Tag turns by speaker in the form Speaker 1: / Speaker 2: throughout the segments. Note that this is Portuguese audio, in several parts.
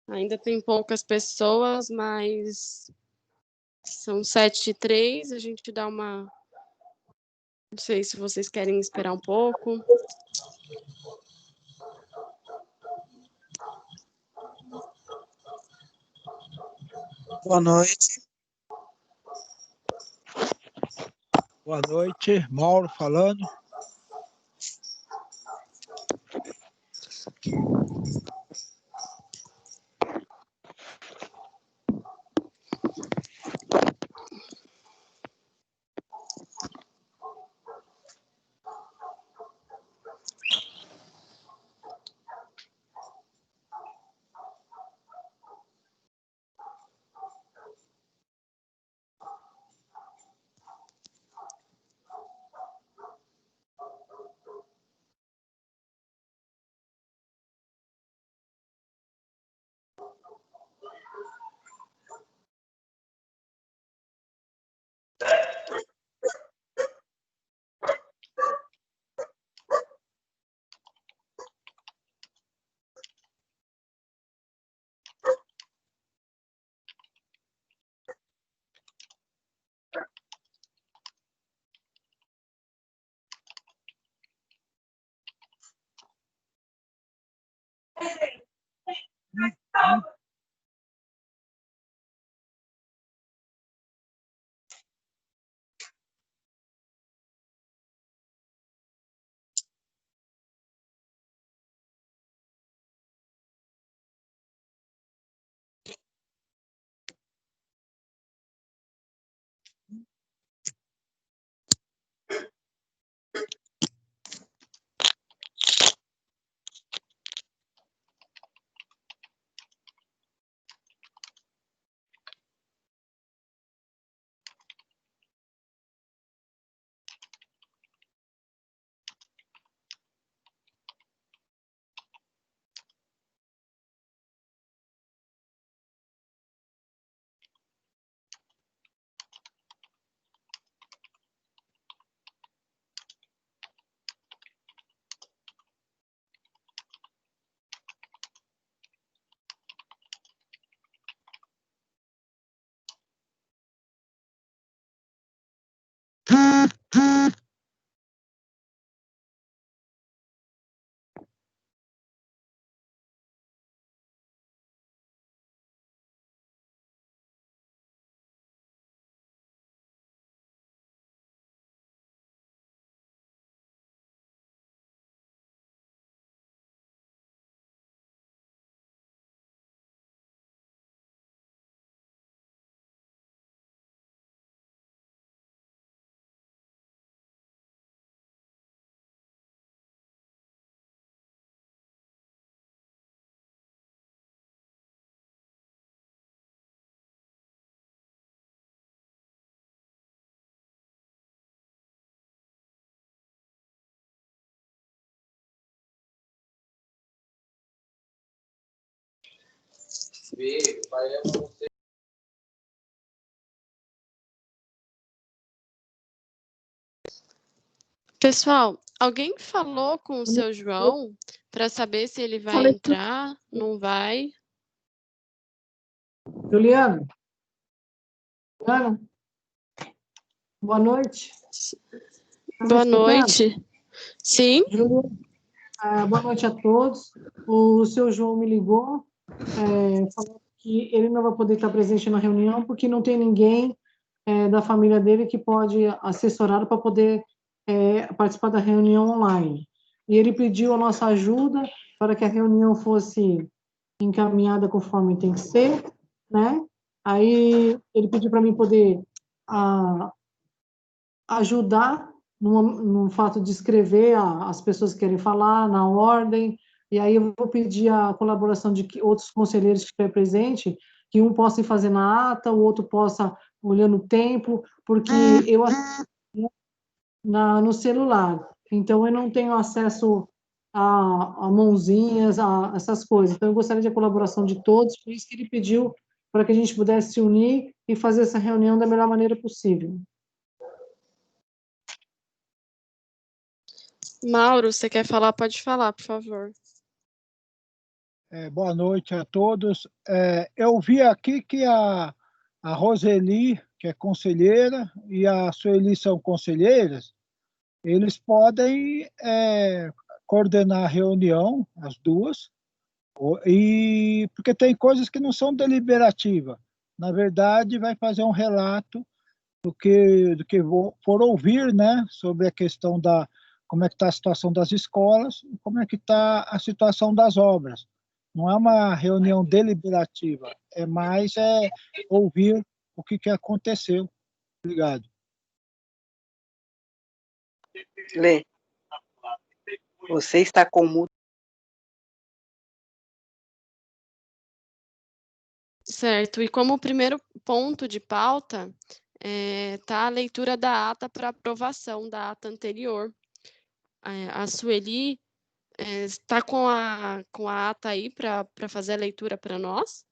Speaker 1: Ainda tem poucas pessoas, mas são 7h03, a gente dá uma... Não sei se vocês querem esperar um pouco.
Speaker 2: Boa noite. Boa noite, Mauro falando.
Speaker 1: Pessoal, alguém falou com o seu João para saber se ele vai entrar? Não vai?
Speaker 3: Juliana? Juliana? Boa noite.
Speaker 1: Boa noite. Sim?
Speaker 3: Juliana, boa noite a todos. O seu João me ligou, falou que ele não vai poder estar presente na reunião porque não tem ninguém da família dele que pode assessorá-lo para poder participar da reunião online. E ele pediu a nossa ajuda para que a reunião fosse encaminhada conforme tem que ser, né? Aí ele pediu para mim poder ajudar no fato de escrever as pessoas que querem falar, na ordem, e aí eu vou pedir a colaboração de outros conselheiros que estiver presente, que um possa ir fazer na ata, o outro possa olhando o tempo, porque eu assisto no celular, então eu não tenho acesso a mãozinhas, a essas coisas, então eu gostaria da colaboração de todos, por isso que ele pediu para que a gente pudesse se unir e fazer essa reunião da melhor maneira possível.
Speaker 1: Mauro, você quer falar? Pode falar, por favor.
Speaker 2: Boa noite a todos. Eu vi aqui que a Roseli, que é conselheira, e a Sueli são conselheiras, eles podem coordenar a reunião, as duas, e porque tem coisas que não são deliberativas. Na verdade, vai fazer um relato do que for ouvir, né, sobre a questão da como é que está a situação das escolas e como é que está a situação das obras. Não é uma reunião deliberativa, é mais ouvir o que aconteceu. Obrigado.
Speaker 4: Lê, você está com mudo.
Speaker 1: Certo. E como primeiro ponto de pauta, tá a leitura da ata para aprovação da ata anterior. A Sueli está com a ata aí para fazer a leitura para nós?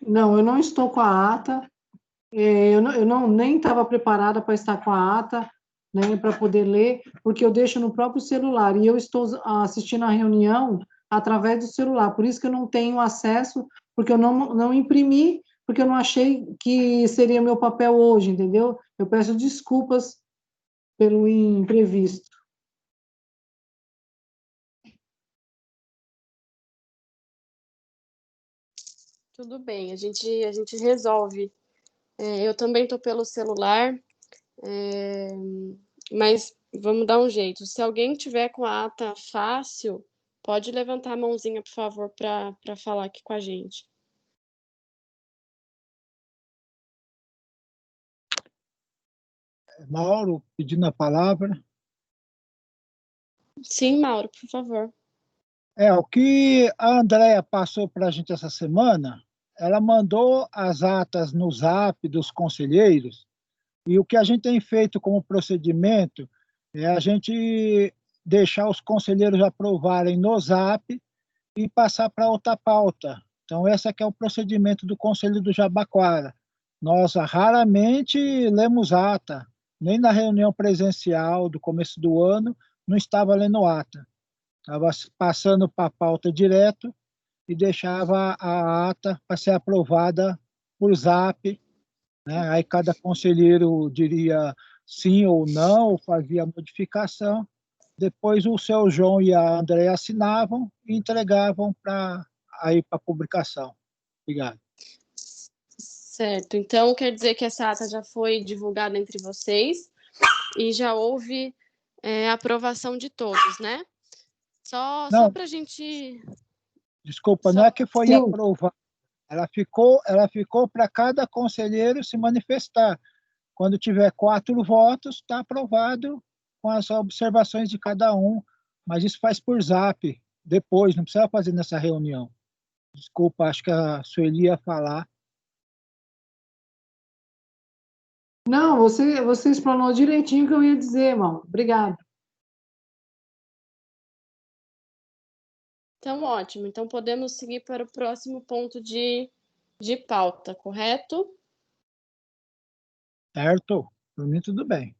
Speaker 3: Não, eu não estou com a ata, eu nem estava preparada para estar com a ata, né, para poder ler, porque eu deixo no próprio celular, e eu estou assistindo a reunião através do celular, por isso que eu não tenho acesso, porque eu não imprimi, porque eu não achei que seria meu papel hoje, entendeu? Eu peço desculpas pelo imprevisto.
Speaker 1: Tudo bem, a gente resolve. Eu também estou pelo celular, mas vamos dar um jeito. Se alguém tiver com a ata fácil, pode levantar a mãozinha, por favor, para falar aqui com a gente.
Speaker 2: Mauro, pedindo a palavra.
Speaker 1: Sim, Mauro, por favor.
Speaker 2: O que a Andrea passou para a gente essa semana, ela mandou as atas no Zap dos conselheiros, e o que a gente tem feito como procedimento é a gente deixar os conselheiros aprovarem no Zap e passar para outra pauta. Então, esse aqui é o procedimento do Conselho do Jabaquara. Nós raramente lemos ata, nem na reunião presencial do começo do ano, não estava lendo ata. Estava passando para a pauta direto e deixava a ata para ser aprovada por Zap, né? Aí cada conselheiro diria sim ou não, ou fazia modificação. Depois o seu João e a André assinavam e entregavam para publicação. Obrigado.
Speaker 1: Certo. Então, quer dizer que essa ata já foi divulgada entre vocês e já houve aprovação de todos, né? Só
Speaker 2: Não,
Speaker 1: para a gente...
Speaker 2: desculpa, não é que foi
Speaker 3: Sim.
Speaker 2: aprovada. Ela ficou para cada conselheiro se manifestar. Quando tiver 4 votos, está aprovado com as observações de cada um. Mas isso faz por Zap, depois, não precisa fazer nessa reunião. Desculpa, acho que a Sueli ia falar.
Speaker 3: Não, você explanou direitinho o que eu ia dizer, irmão. Obrigado.
Speaker 1: Então, ótimo. Então, podemos seguir para o próximo ponto de pauta, correto?
Speaker 2: Certo? Por mim, tudo bem.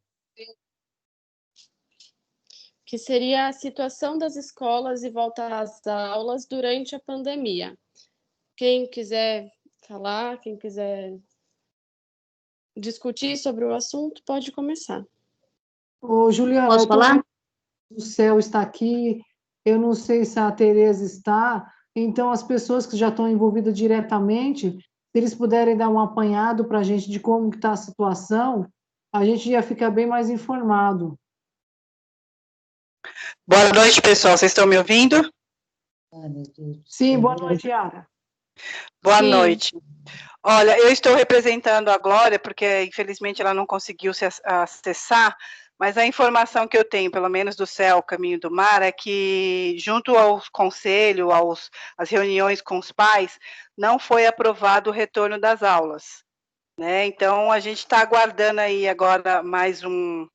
Speaker 1: Que seria a situação das escolas e volta às aulas durante a pandemia. Quem quiser falar, quem quiser discutir sobre o assunto, pode começar.
Speaker 3: Ô, Juliana,
Speaker 5: Posso falar?
Speaker 3: O céu está aqui, eu não sei se a Tereza está, então as pessoas que já estão envolvidas diretamente, se eles puderem dar um apanhado para a gente de como está a situação, a gente ia ficar bem mais informado.
Speaker 4: Boa noite, pessoal. Vocês estão me ouvindo?
Speaker 3: Sim, boa noite, Yara.
Speaker 4: Boa
Speaker 1: Sim.
Speaker 4: noite. Olha, eu estou representando a Glória, porque infelizmente ela não conseguiu se acessar, mas a informação que eu tenho, pelo menos do Céu, Caminho do Mar, é que, junto ao conselho, às reuniões com os pais, não foi aprovado o retorno das aulas, né? Então, a gente está aguardando aí agora mais um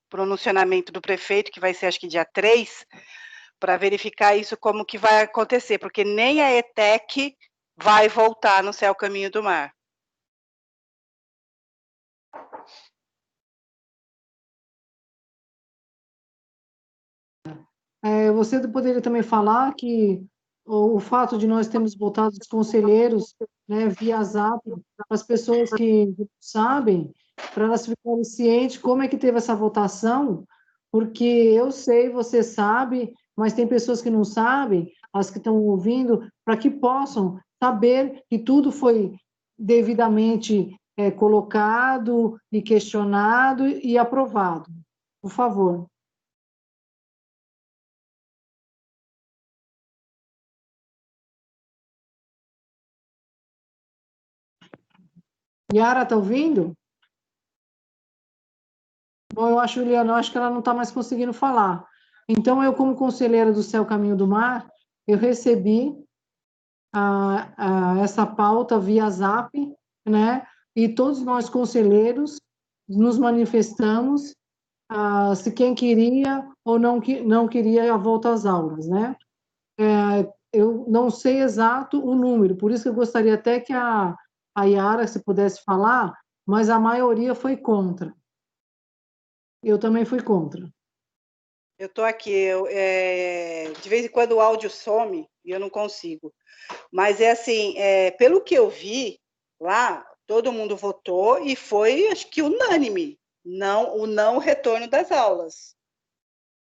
Speaker 4: pronunciamento do prefeito, que vai ser, acho que dia 3, para verificar isso como que vai acontecer, porque nem a ETEC vai voltar no Céu Caminho do Mar.
Speaker 3: Você poderia também falar que o fato de nós termos votado os conselheiros, né, via Zap, para as pessoas que não sabem, para elas ficarem cientes como é que teve essa votação, porque eu sei, você sabe, mas tem pessoas que não sabem, as que estão ouvindo, para que possam saber que tudo foi devidamente colocado e questionado e aprovado. Por favor. Yara, está ouvindo? Bom, Juliana, eu acho que ela não está mais conseguindo falar. Então, eu, como conselheira do Céu Caminho do Mar, eu recebi essa pauta via Zap, né? E todos nós, conselheiros, nos manifestamos se quem queria ou não queria a volta às aulas, né? Eu não sei exato o número, por isso que eu gostaria até que a Yara, se pudesse falar, mas a maioria foi contra. Eu também fui contra.
Speaker 4: Eu estou aqui, de vez em quando o áudio some e eu não consigo. Mas é assim, pelo que eu vi lá, todo mundo votou e foi, acho que unânime, o não retorno das aulas.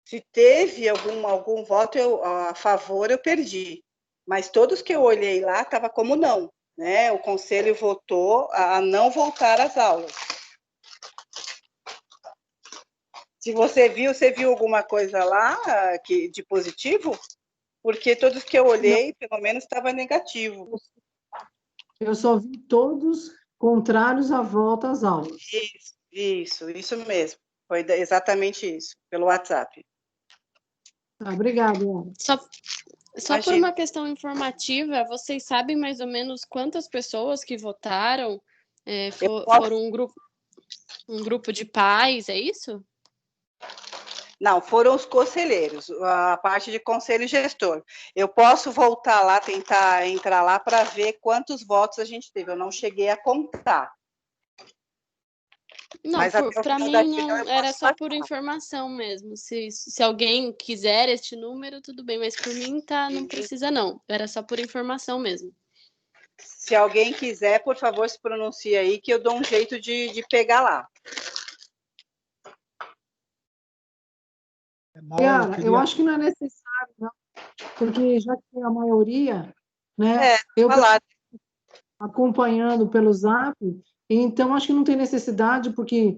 Speaker 4: Se teve algum voto a favor, eu perdi. Mas todos que eu olhei lá estava como não, né? O conselho votou a não voltar às aulas. Se você viu alguma coisa lá de positivo? Porque todos que eu olhei, pelo menos, estava negativo.
Speaker 3: Eu só vi todos contrários à volta às aulas.
Speaker 4: Isso mesmo. Foi exatamente isso, pelo WhatsApp.
Speaker 3: Obrigada.
Speaker 1: Só por uma questão informativa, vocês sabem mais ou menos quantas pessoas que votaram foram um grupo de pais, é isso?
Speaker 4: Não, foram os conselheiros, a parte de conselho gestor. Eu posso voltar lá, tentar entrar lá para ver quantos votos a gente teve. Eu não cheguei a contar.
Speaker 1: Não, para mim não, era só por informação mesmo. Se alguém quiser este número, tudo bem, mas por mim não precisa não. Era só por informação mesmo.
Speaker 4: Se alguém quiser, por favor, se pronuncie aí, que eu dou um jeito de pegar lá.
Speaker 3: Yara, eu acho que não é necessário, não, porque já que tem a maioria, né, eu acompanhando pelo Zap, então acho que não tem necessidade, porque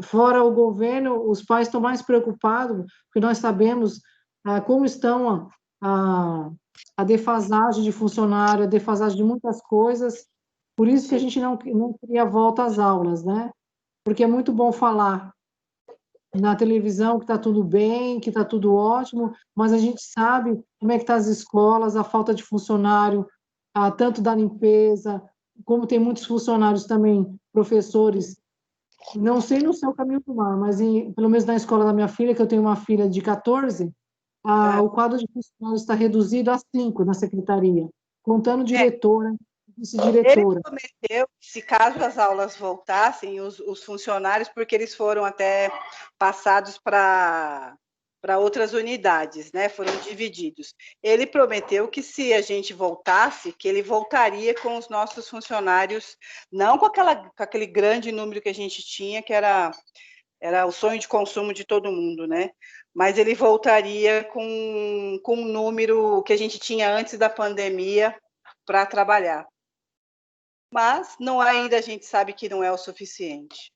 Speaker 3: fora o governo, os pais estão mais preocupados, porque nós sabemos como estão a defasagem de funcionário, a defasagem de muitas coisas, por isso que a gente não queria volta às aulas, né? Porque é muito bom falar na televisão que está tudo bem, que está tudo ótimo, mas a gente sabe como é que estão as escolas, a falta de funcionário, tanto da limpeza, como tem muitos funcionários também, professores, não sei no Céu Caminho do Mar, mas pelo menos na escola da minha filha, que eu tenho uma filha de 14, o quadro de funcionários está reduzido a 5 na secretaria, contando diretora, vice-diretora.
Speaker 4: Ele prometeu, se caso as aulas voltassem, os funcionários, porque eles foram até passados para outras unidades, né? Foram divididos. Ele prometeu que se a gente voltasse, que ele voltaria com os nossos funcionários, não com aquele grande número que a gente tinha, que era o sonho de consumo de todo mundo, né? Mas ele voltaria com um número que a gente tinha antes da pandemia para trabalhar. Mas ainda a gente sabe que não é o suficiente.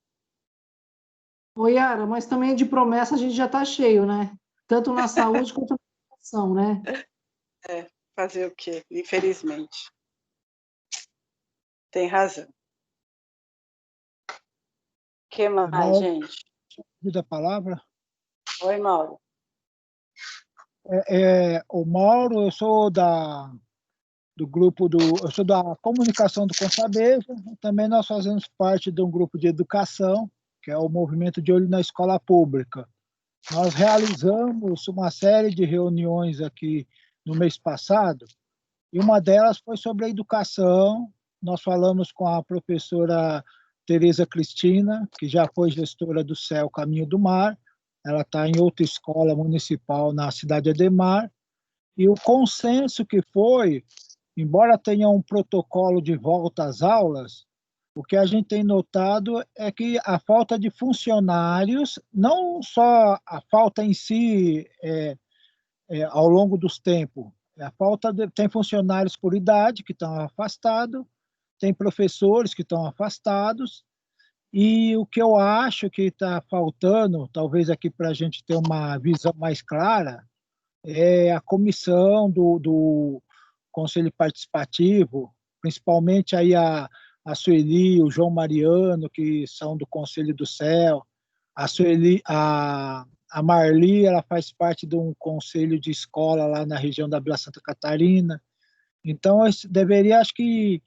Speaker 3: Oi, Yara, mas também de promessa a gente já está cheio, né? Tanto na saúde quanto na educação, né?
Speaker 4: Fazer o quê? Infelizmente. Tem razão. O que mais,
Speaker 2: Mauro,
Speaker 4: gente?
Speaker 2: Da palavra?
Speaker 4: Oi, Mauro.
Speaker 2: O Mauro, eu sou do grupo eu sou da comunicação do Consabeja, também nós fazemos parte de um grupo de educação, que é o Movimento de Olho na Escola Pública. Nós realizamos uma série de reuniões aqui no mês passado, e uma delas foi sobre a educação. Nós falamos com a professora Tereza Cristina, que já foi gestora do Céu Caminho do Mar, ela está em outra escola municipal na cidade de Ademar, e o consenso que foi, embora tenha um protocolo de volta às aulas, o que a gente tem notado é que a falta de funcionários, não só a falta em si ao longo dos tempos, tem funcionários por idade que estão afastados, tem professores que estão afastados, e o que eu acho que está faltando, talvez aqui para a gente ter uma visão mais clara, é a comissão do Conselho Participativo, principalmente aí a Sueli, o João Mariano, que são do Conselho do Céu, a Sueli, a Marli, ela faz parte de um conselho de escola lá na região da Vila Santa Catarina. Então, deveria, acho que,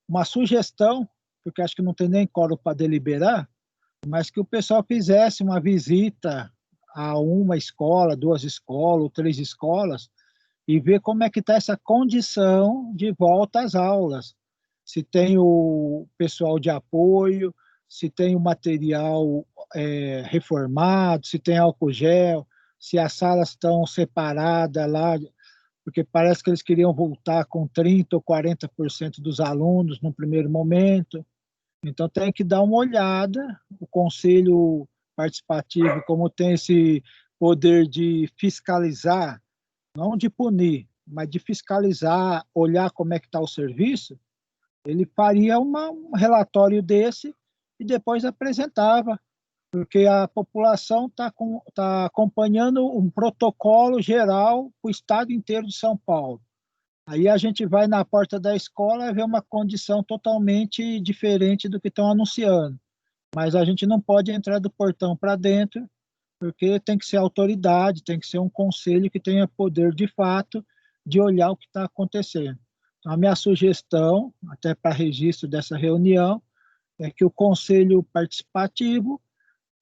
Speaker 2: uma sugestão, porque acho que não tem nem quórum para deliberar, mas que o pessoal fizesse uma visita a uma escola, 2 escolas ou 3 escolas e ver como é que está essa condição de volta às aulas. Se tem o pessoal de apoio, se tem o material reformado, se tem álcool gel, se as salas estão separadas lá, porque parece que eles queriam voltar com 30% ou 40% dos alunos no primeiro momento. Então, tem que dar uma olhada. O Conselho Participativo, como tem esse poder de fiscalizar, não de punir, mas de fiscalizar, olhar como é que está o serviço, ele faria um relatório desse e depois apresentava, porque a população está acompanhando um protocolo geral para o estado inteiro de São Paulo. Aí a gente vai na porta da escola e vê uma condição totalmente diferente do que estão anunciando. Mas a gente não pode entrar do portão para dentro, porque tem que ser autoridade, tem que ser um conselho que tenha poder de fato de olhar o que está acontecendo. Então, a minha sugestão, até para registro dessa reunião, é que o conselho participativo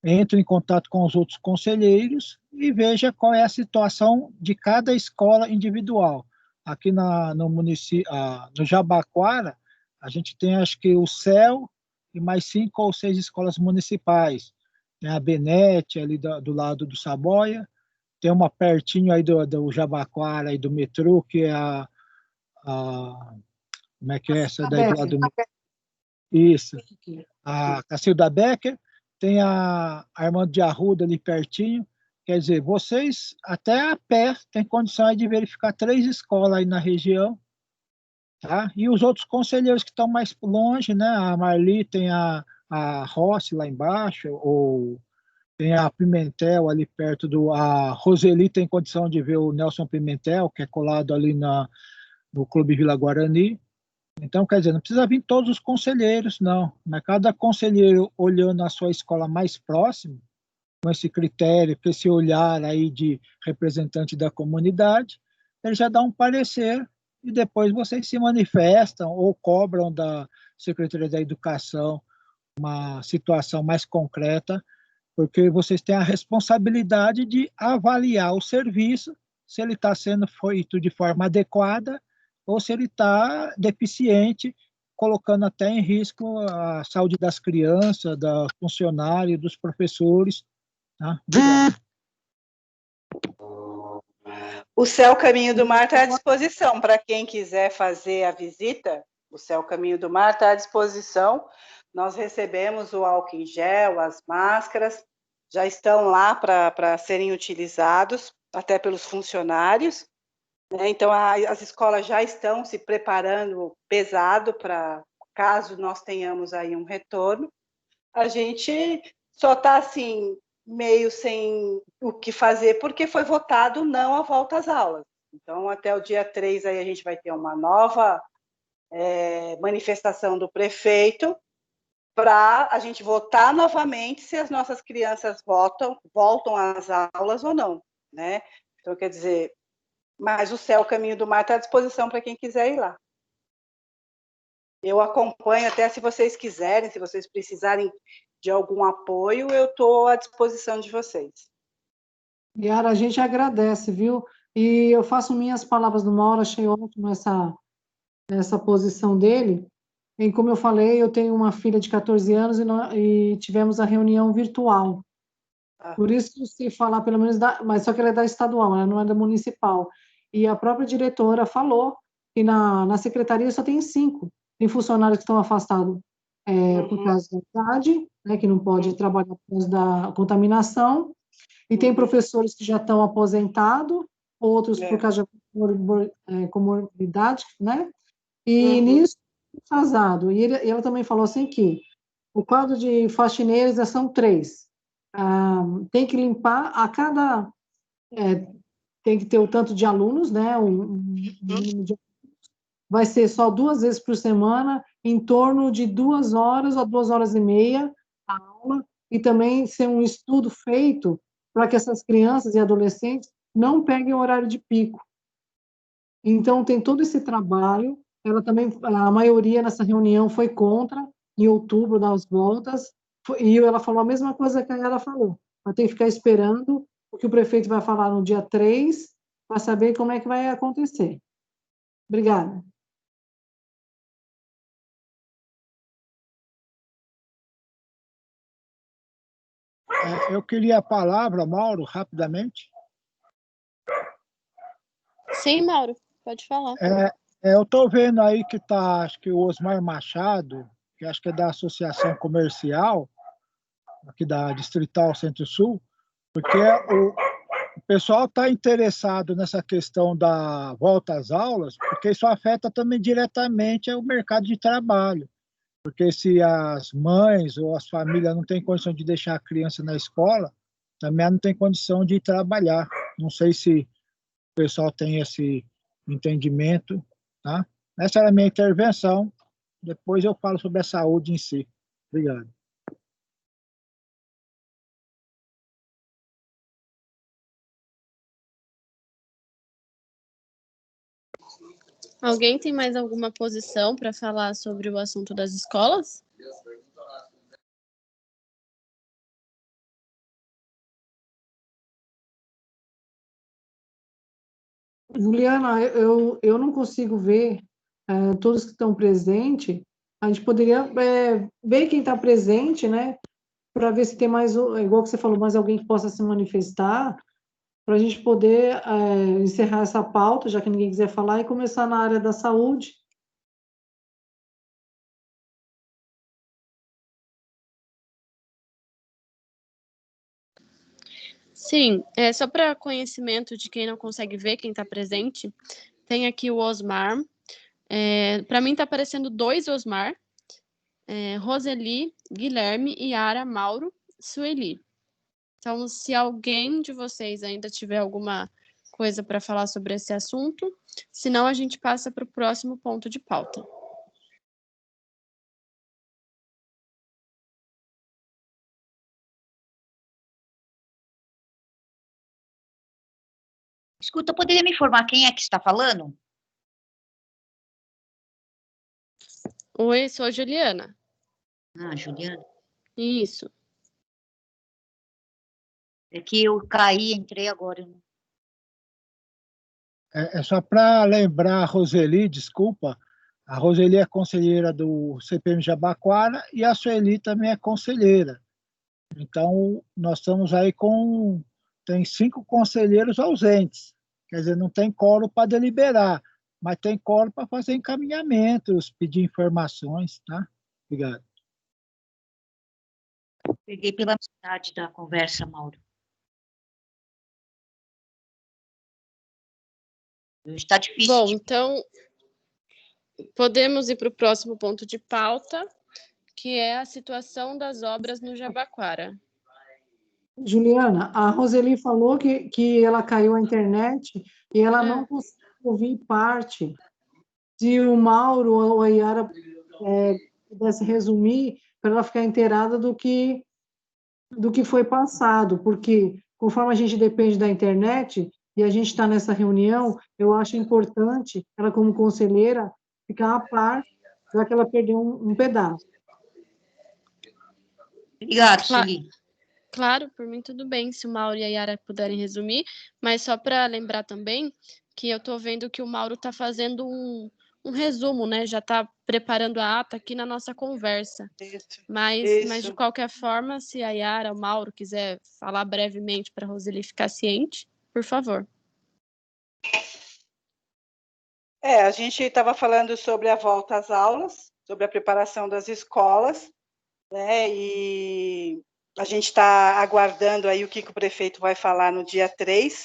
Speaker 2: entre em contato com os outros conselheiros e veja qual é a situação de cada escola individual. Aqui no município, no Jabaquara, a gente tem, acho que, o CEL e mais 5 ou 6 escolas municipais. Tem a Benete, ali do lado do Saboia, tem uma pertinho aí do Jabaquara e do metrô, que é como é que é essa daí do lado do metrô? Isso, a Cacilda Becker, tem a Armando de Arruda ali pertinho. Quer dizer, vocês até a pé têm condição de verificar 3 escolas aí na região, tá? E os outros conselheiros que estão mais longe, né? A Marli tem a Rossi lá embaixo, ou tem a Pimentel ali perto a Roseli tem condição de ver o Nelson Pimentel, que é colado ali no Clube Vila Guarani. Então, quer dizer, não precisa vir todos os conselheiros, não. Mas cada conselheiro olhando a sua escola mais próxima, com esse critério, com esse olhar aí de representante da comunidade, ele já dá um parecer e depois vocês se manifestam ou cobram da Secretaria da Educação uma situação mais concreta, porque vocês têm a responsabilidade de avaliar o serviço, se ele está sendo feito de forma adequada ou se ele está deficiente, colocando até em risco a saúde das crianças, dos funcionários, dos professores. Tá?
Speaker 4: O Céu Caminho do Mar está à disposição para quem quiser fazer a visita. O Céu Caminho do Mar está à disposição. Nós recebemos o álcool em gel, as máscaras, já estão lá para serem utilizados, até pelos funcionários. Né? Então, as escolas já estão se preparando pesado para, caso nós tenhamos aí um retorno. A gente só está, assim, meio sem o que fazer, porque foi votado não a volta às aulas. Então, até o dia 3, aí a gente vai ter uma nova manifestação do prefeito para a gente votar novamente se as nossas crianças voltam às aulas ou não, né? Então, quer dizer, mas o Céu Caminho do Mar está à disposição para quem quiser ir lá. Eu acompanho, até se vocês quiserem, se vocês precisarem de algum apoio, eu estou à disposição de vocês.
Speaker 3: Yara, a gente agradece, viu? E eu faço minhas palavras do Mauro, achei ótimo essa posição dele. E como eu falei, eu tenho uma filha de 14 anos e tivemos a reunião virtual. Por isso, se falar pelo menos mas só que ela é da estadual, ela não é da municipal. E a própria diretora falou que na secretaria só tem 5. Tem funcionários que estão afastados por causa da idade, né, que não pode trabalhar por causa da contaminação, e tem professores que já estão aposentados, outros por causa de comorbidade, né? E nisso, casado. E ela também falou assim que o quadro de faxineiros são 3. Tem que limpar a cada... tem que ter o tanto de alunos, né? Vai ser só 2 vezes por semana, em torno de 2 horas ou 2 horas e meia a aula, e também ser um estudo feito para que essas crianças e adolescentes não peguem o horário de pico. Então, tem todo esse trabalho. Ela também, a maioria nessa reunião foi contra, em outubro, das voltas, e ela falou a mesma coisa que ela falou. Vai ter que ficar esperando o que o prefeito vai falar no dia 3, para saber como é que vai acontecer. Obrigada.
Speaker 2: Eu queria a palavra, Mauro, rapidamente.
Speaker 1: Sim, Mauro, pode falar.
Speaker 2: Eu estou vendo aí que está, acho que o Osmar Machado, que acho que é da Associação Comercial, aqui da Distrital Centro-Sul, porque o pessoal está interessado nessa questão da volta às aulas, porque isso afeta também diretamente o mercado de trabalho. Porque se as mães ou as famílias não têm condição de deixar a criança na escola, também não tem condição de ir trabalhar. Não sei se o pessoal tem esse entendimento, tá? Essa era a minha intervenção. Depois eu falo sobre a saúde em si. Obrigado.
Speaker 1: Alguém tem mais alguma posição para falar sobre o assunto das escolas?
Speaker 3: Juliana, eu não consigo ver todos que estão presentes. A gente poderia ver quem está presente, né? Para ver se tem mais, igual que você falou, mais alguém que possa se manifestar, para a gente poder encerrar essa pauta, já que ninguém quiser falar, e começar na área da saúde.
Speaker 1: Sim, só para conhecimento de quem não consegue ver, quem está presente, tem aqui o Osmar. Para mim está aparecendo 2 Osmar, Roseli, Guilherme, Yara, Mauro, Sueli. Então, se alguém de vocês ainda tiver alguma coisa para falar sobre esse assunto, senão a gente passa para o próximo ponto de pauta.
Speaker 5: Escuta, poderia me informar quem é que está falando?
Speaker 1: Oi, sou a Juliana.
Speaker 5: Juliana.
Speaker 1: Isso.
Speaker 5: É que eu caí, entrei agora.
Speaker 2: É só para lembrar a Roseli, desculpa, a Roseli é conselheira do CPM Jabaquara e a Sueli também é conselheira. Então, nós estamos aí tem 5 conselheiros ausentes, quer dizer, não tem quórum para deliberar, mas tem quórum para fazer encaminhamentos, pedir informações, tá? Obrigado.
Speaker 5: Peguei pela metade da conversa, Mauro. Está difícil.
Speaker 1: Bom, então, podemos ir para o próximo ponto de pauta, que é a situação das obras no Jabaquara.
Speaker 3: Juliana, a Roseli falou que ela caiu a internet e ela não conseguiu ouvir parte. Se o Mauro ou a Yara pudesse resumir, para ela ficar inteirada do que foi passado, porque conforme a gente depende da internet e a gente está nessa reunião, eu acho importante ela, como conselheira, ficar a par, já que ela perdeu um pedaço.
Speaker 5: Obrigada, Sueli.
Speaker 1: Claro, por mim tudo bem, se o Mauro e a Yara puderem resumir, mas só para lembrar também que eu estou vendo que o Mauro está fazendo resumo, né? Já está preparando a ata aqui na nossa conversa. Mas de qualquer forma, se a Yara, o Mauro quiser falar brevemente para a Roseli ficar ciente, por favor.
Speaker 4: A gente estava falando sobre a volta às aulas, sobre a preparação das escolas, né? E a gente está aguardando aí o que o prefeito vai falar no dia 3,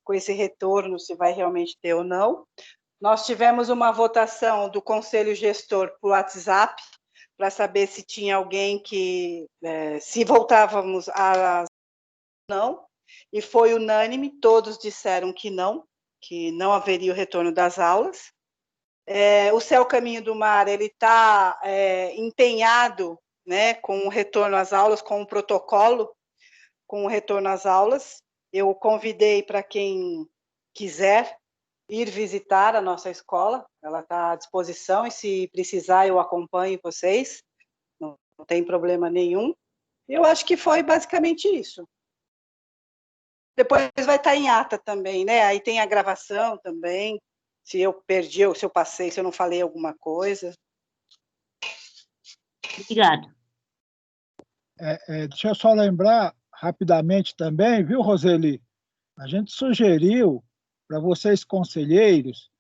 Speaker 4: com esse retorno, se vai realmente ter ou não. Nós tivemos uma votação do Conselho Gestor por WhatsApp, para saber se tinha alguém que, se voltávamos a não, e foi unânime, todos disseram que não haveria o retorno das aulas. O Céu Caminho do Mar, ele está empenhado, né, com o retorno às aulas, com o protocolo, com o retorno às aulas. Eu convidei para quem quiser ir visitar a nossa escola, ela está à disposição, e se precisar eu acompanho vocês, não tem problema nenhum. Eu acho que foi basicamente isso. Depois vai estar em ata também, né? Aí tem a gravação também, se eu perdi, ou se eu passei, se eu não falei alguma coisa.
Speaker 5: Obrigado.
Speaker 2: Deixa eu só lembrar rapidamente também, viu, Roseli? A gente sugeriu para vocês, conselheiros,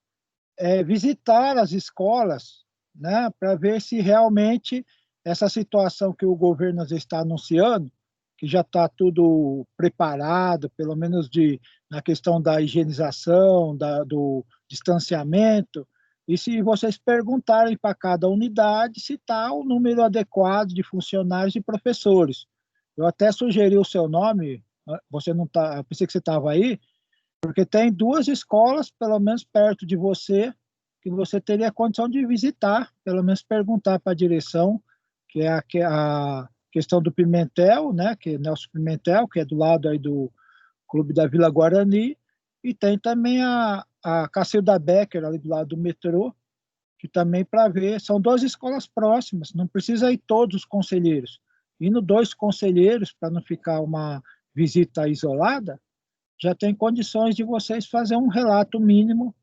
Speaker 2: visitar as escolas, né, para ver se realmente essa situação que o governo está anunciando, que já está tudo preparado, pelo menos na questão da higienização, do distanciamento, e se vocês perguntarem para cada unidade se está o número adequado de funcionários e professores. Eu até sugeri o seu nome, você não tá, pensei que você estava aí, porque tem 2 escolas, pelo menos perto de você, que você teria condição de visitar, pelo menos perguntar para a direção, que é a questão do Pimentel, né, que é Nelson Pimentel, que é do lado aí do Clube da Vila Guarani, e tem também a Cacilda Becker, ali do lado do metrô, que também para ver, são 2 escolas próximas, não precisa ir todos os conselheiros. Indo 2 conselheiros, para não ficar uma visita isolada, já tem condições de vocês fazer um relato mínimo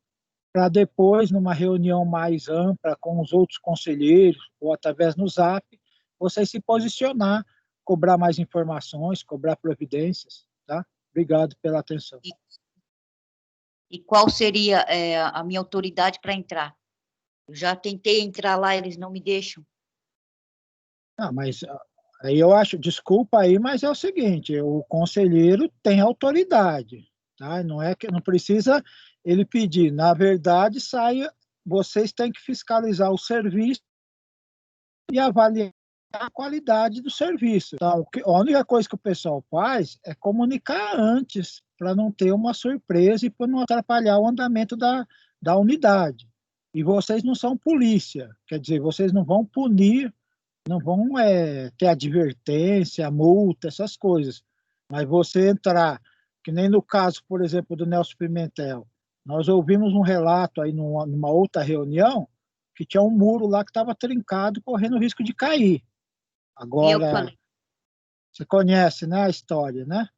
Speaker 2: para depois, numa reunião mais ampla com os outros conselheiros, ou através no Zap, vocês se posicionar, cobrar mais informações, cobrar providências, tá? Obrigado pela atenção.
Speaker 5: E qual seria a minha autoridade para entrar? Eu já tentei entrar lá, eles não me deixam.
Speaker 2: Mas aí eu acho, desculpa aí, mas é o seguinte, o conselheiro tem autoridade, tá? Não é que não precisa ele pedir, na verdade, vocês têm que fiscalizar o serviço e avaliar a qualidade do serviço. Então, a única coisa que o pessoal faz é comunicar antes, para não ter uma surpresa e para não atrapalhar o andamento da unidade. E vocês não são polícia, quer dizer, vocês não vão punir, não vão ter advertência, multa, essas coisas. Mas você entrar, que nem no caso, por exemplo, do Nelson Pimentel, nós ouvimos um relato aí numa outra reunião que tinha um muro lá que estava trincado, correndo risco de cair. Agora, você conhece, né, a história, né?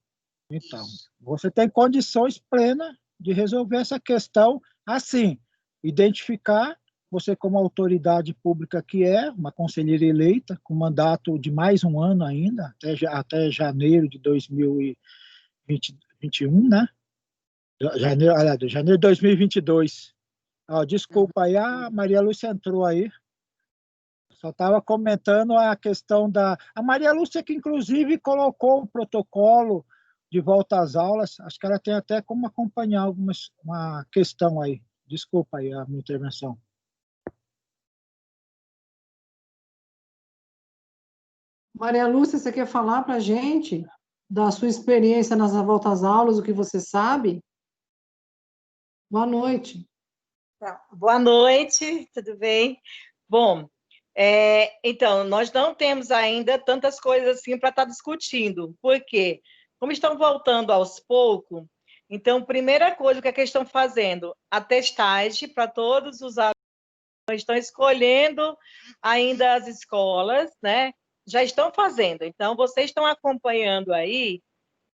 Speaker 2: Então, você tem condições plenas de resolver essa questão assim, identificar você como autoridade pública que é, uma conselheira eleita, com mandato de mais um ano ainda, até janeiro de 2021, né? Janeiro de 2022. Desculpa aí, a Maria Lúcia entrou aí. Só estava comentando a questão A Maria Lúcia, que inclusive colocou o protocolo de volta às aulas, acho que ela tem até como acompanhar uma questão aí. Desculpa aí a minha intervenção.
Speaker 3: Maria Lúcia, você quer falar para a gente da sua experiência nas voltas às aulas, o que você sabe? Boa noite.
Speaker 6: Boa noite, tudo bem? Bom, então, nós não temos ainda tantas coisas assim para estar discutindo. Por quê? Como estão voltando aos poucos, então, primeira coisa que estão fazendo, a testagem para todos os alunos, estão escolhendo ainda as escolas, né? Já estão fazendo. Então, vocês estão acompanhando aí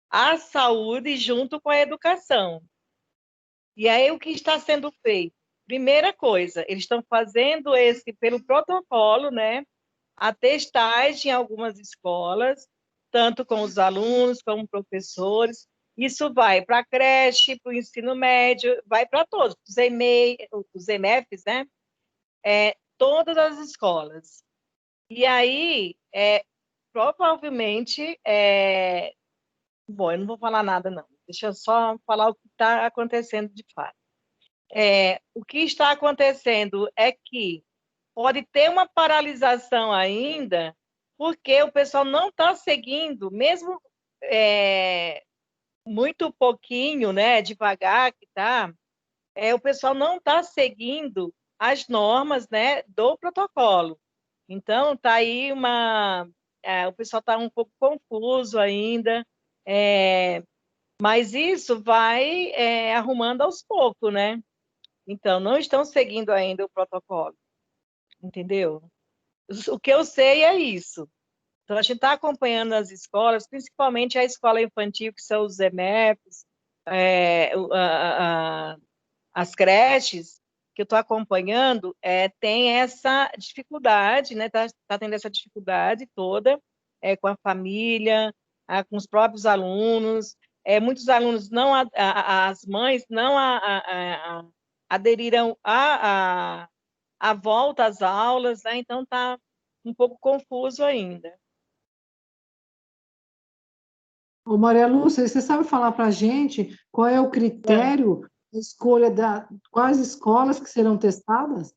Speaker 6: a saúde junto com a educação. E aí, o que está sendo feito? primeira coisa, eles estão fazendo pelo protocolo, né, a testagem em algumas escolas, tanto com os alunos como professores. Isso vai para a creche, para o ensino médio, vai para todos, os EMEFs, né? Todas as escolas. E aí, provavelmente, bom, eu não vou falar nada, não. Deixa eu só falar o que está acontecendo de fato. O que está acontecendo é que pode ter uma paralisação ainda, porque o pessoal não está seguindo, mesmo muito pouquinho, né, devagar que está, o pessoal não está seguindo as normas, né, do protocolo. Então, está aí o pessoal está um pouco confuso ainda, mas isso vai arrumando aos poucos, né? Então, não estão seguindo ainda o protocolo, entendeu? O que eu sei é isso. Então, a gente está acompanhando as escolas, principalmente a escola infantil, que são os EMEPs, as creches, que eu estou acompanhando, tem essa dificuldade, né? Tá tendo essa dificuldade toda com a família, com os próprios alunos. Muitos alunos, as mães não aderiram à volta às aulas, né? Então está um pouco confuso ainda.
Speaker 3: Ô, Maria Lúcia, você sabe falar para a gente qual é o critério de escolha quais escolas que serão testadas?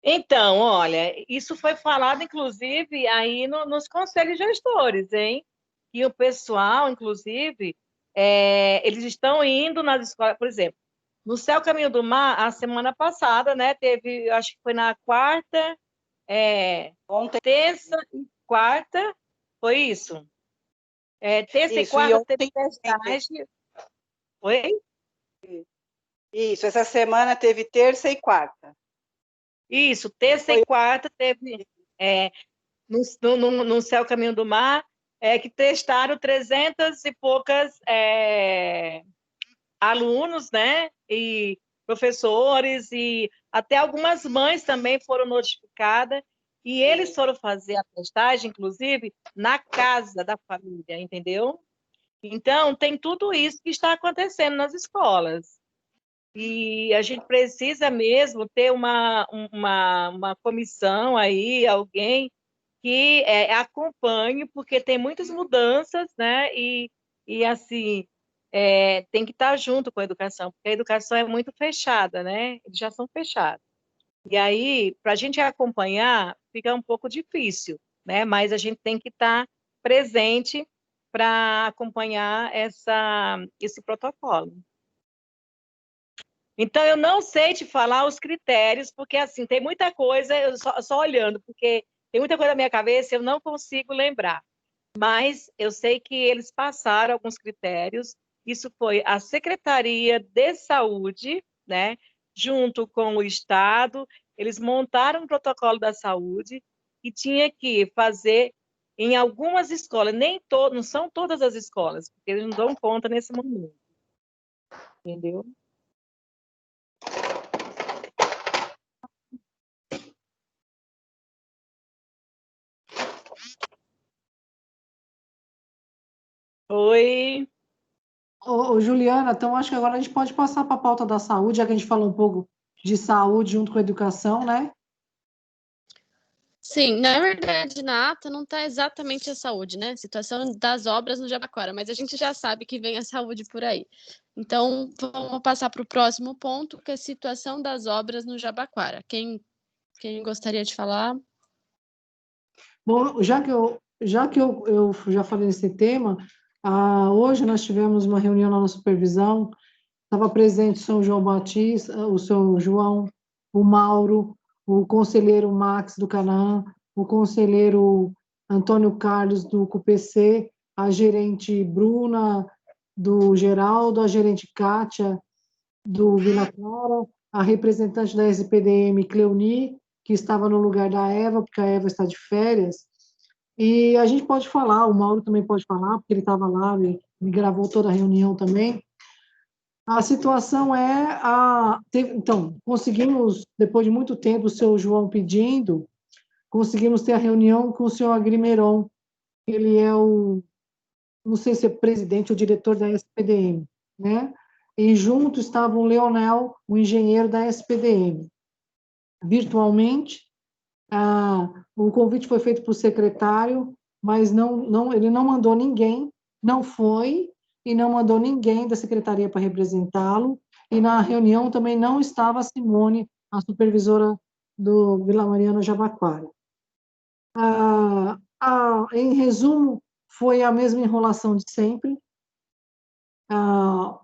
Speaker 6: Então, olha, isso foi falado, inclusive, aí nos conselhos gestores, hein? E o pessoal, inclusive, eles estão indo nas escolas, por exemplo, no Céu Caminho do Mar, a semana passada, né, teve, acho que foi na quarta,
Speaker 4: Ontem.
Speaker 6: terça e quarta, foi isso? Terça e quarta teve testagem. Oi?
Speaker 4: Isso, essa semana teve terça e quarta.
Speaker 6: Isso, terça e quarta teve no Céu Caminho do Mar, que testaram 300 e poucas alunos, né? E professores, e até algumas mães também foram notificadas, e eles foram fazer a testagem, inclusive, na casa da família, entendeu? Então, tem tudo isso que está acontecendo nas escolas. E a gente precisa mesmo ter uma comissão aí, alguém que acompanhe, porque tem muitas mudanças, né? E assim, tem que estar junto com a educação, porque a educação é muito fechada, né? Eles já são fechados. E aí, para a gente acompanhar, fica um pouco difícil, né? Mas a gente tem que estar presente para acompanhar esse protocolo. Então, eu não sei te falar os critérios, porque, assim, tem muita coisa, eu só olhando, porque tem muita coisa na minha cabeça, eu não consigo lembrar. Mas eu sei que eles passaram alguns critérios, isso foi a Secretaria de Saúde, né, junto com o Estado, eles montaram um protocolo da saúde e tinha que fazer em algumas escolas, não são todas as escolas, porque eles não dão conta nesse momento, entendeu? Oi.
Speaker 3: Ô, Juliana, então acho que agora a gente pode passar para a pauta da saúde, já que a gente falou um pouco de saúde junto com a educação, né?
Speaker 1: Sim, na verdade, na ata não está exatamente a saúde, né? Situação das obras no Jabaquara, mas a gente já sabe que vem a saúde por aí. Então, vamos passar para o próximo ponto, que é a situação das obras no Jabaquara. Quem gostaria de falar?
Speaker 3: Bom, já que eu já falei nesse tema, hoje nós tivemos uma reunião lá na supervisão, estava presente o São João Batista, o São João, o Mauro, o conselheiro Max do Canaã, o conselheiro Antônio Carlos do CUPC, a gerente Bruna do Geraldo, a gerente Kátia do Vila Clara, a representante da SPDM Cleoni, que estava no lugar da Eva, porque a Eva está de férias. E a gente pode falar, o Mauro também pode falar, porque ele estava lá, ele gravou toda a reunião também. A situação é então, conseguimos, depois de muito tempo, o seu João pedindo, conseguimos ter a reunião com o senhor Agrimeron. Ele é não sei se é presidente ou diretor da SPDM, né? E junto estava o Leonel, o engenheiro da SPDM. Virtualmente, o convite foi feito para o secretário, mas ele não mandou ninguém, não foi, e não mandou ninguém da secretaria para representá-lo, e na reunião também não estava a Simone, a supervisora do Vila Mariana Jabaquara. Em resumo, foi a mesma enrolação de sempre.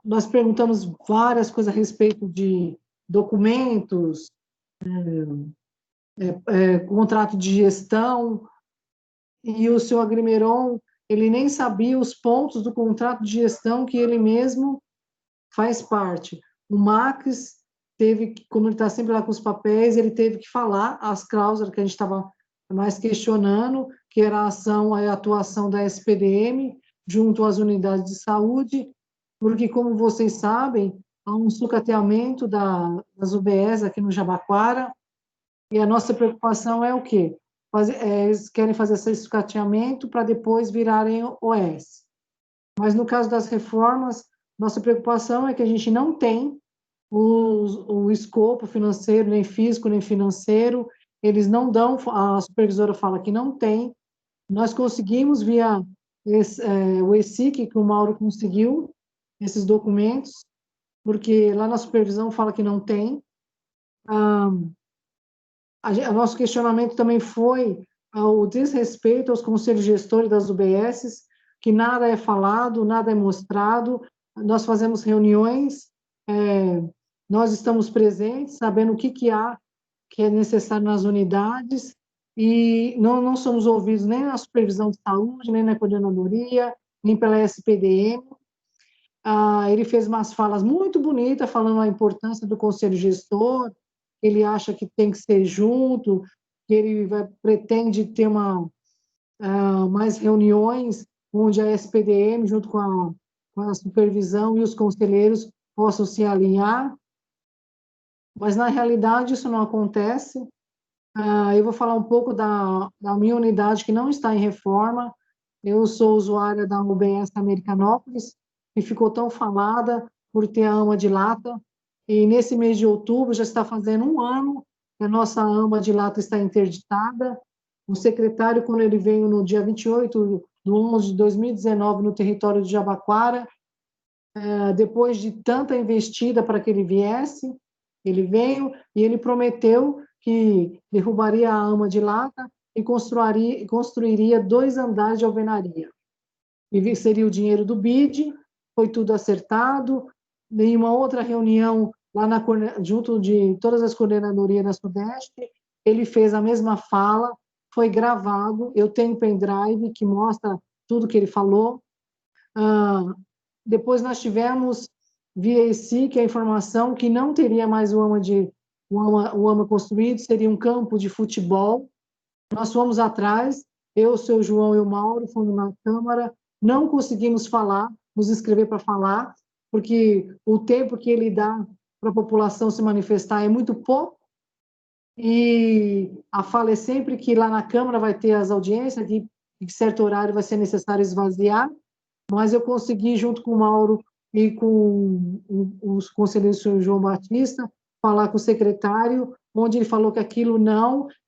Speaker 3: Nós perguntamos várias coisas a respeito de documentos, contrato de gestão, e o senhor Agrimeron, ele nem sabia os pontos do contrato de gestão que ele mesmo faz parte. O Max teve que, como ele está sempre lá com os papéis, ele teve que falar as cláusulas que a gente estava mais questionando, que era a ação e a atuação da SPDM junto às unidades de saúde, porque, como vocês sabem, há um sucateamento das UBS aqui no Jabaquara, e a nossa preocupação é o quê? Eles querem fazer esse sucateamento para depois virarem OS. Mas, no caso das reformas, nossa preocupação é que a gente não tem o escopo financeiro, nem físico, nem financeiro, eles não dão, a supervisora fala que não tem. Nós conseguimos, via o ESIC, que o Mauro conseguiu, esses documentos, porque lá na supervisão fala que não tem. Nosso questionamento também foi o desrespeito aos conselhos gestores das UBSs, que nada é falado, nada é mostrado. Nós fazemos reuniões, nós estamos presentes, sabendo o que há, que é necessário nas unidades, e não somos ouvidos nem na supervisão de saúde, nem na coordenadoria, nem pela SPDM. Ele fez umas falas muito bonitas, falando a importância do conselho gestor, ele acha que tem que ser junto, que ele pretende ter mais reuniões onde a SPDM, junto com a supervisão e os conselheiros, possam se alinhar, mas, na realidade, isso não acontece. Eu vou falar um pouco da minha unidade, que não está em reforma. Eu sou usuária da UBS Americanópolis, que ficou tão falada por ter a ama de lata, e nesse mês de outubro já está fazendo 1 ano que a nossa ama de lata está interditada. O secretário, quando ele veio no dia 28/11/2019 no território de Jabaquara, depois de tanta investida para que ele viesse, ele veio e ele prometeu que derrubaria a ama de lata e construiria 2 andares de alvenaria. E seria o dinheiro do BID, foi tudo acertado. Em uma outra reunião, lá junto de todas as coordenadorias da Sudeste, ele fez a mesma fala, foi gravado, eu tenho pendrive que mostra tudo que ele falou. Depois nós tivemos, via ESIC, a informação que não teria mais o AMA construído, seria um campo de futebol. Nós fomos atrás, eu, o seu João e o Mauro, fomos na Câmara, não conseguimos falar, nos inscrever para falar, porque o tempo que ele dá para a população se manifestar é muito pouco, e a fala é sempre que lá na Câmara vai ter as audiências, que em certo horário vai ser necessário esvaziar, mas eu consegui, junto com o Mauro e com os conselheiros do senhor João Batista, falar com o secretário, onde ele falou que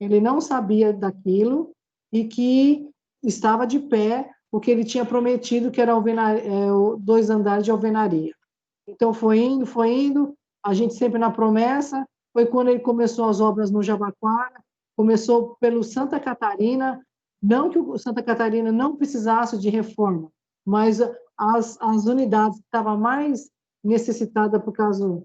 Speaker 3: ele não sabia daquilo, e que estava de pé o que ele tinha prometido, que era 2 andares de alvenaria. Então, foi indo, a gente sempre na promessa. Foi quando ele começou as obras no Jabaquara, começou pelo Santa Catarina, não que o Santa Catarina não precisasse de reforma, mas as unidades que estavam mais necessitadas por causa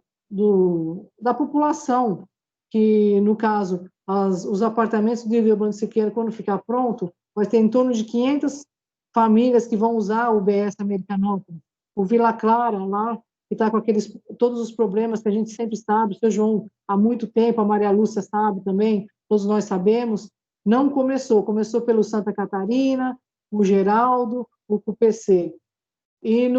Speaker 3: da população, que, no caso, os apartamentos de Vilbano Siqueira, quando ficar pronto, vai ter em torno de 500 famílias que vão usar o UBS Americanópolis. O Vila Clara, lá, que está com todos os problemas que a gente sempre sabe, o seu João há muito tempo, a Maria Lúcia sabe também, todos nós sabemos, não começou pelo Santa Catarina, o Geraldo, o CUPC. E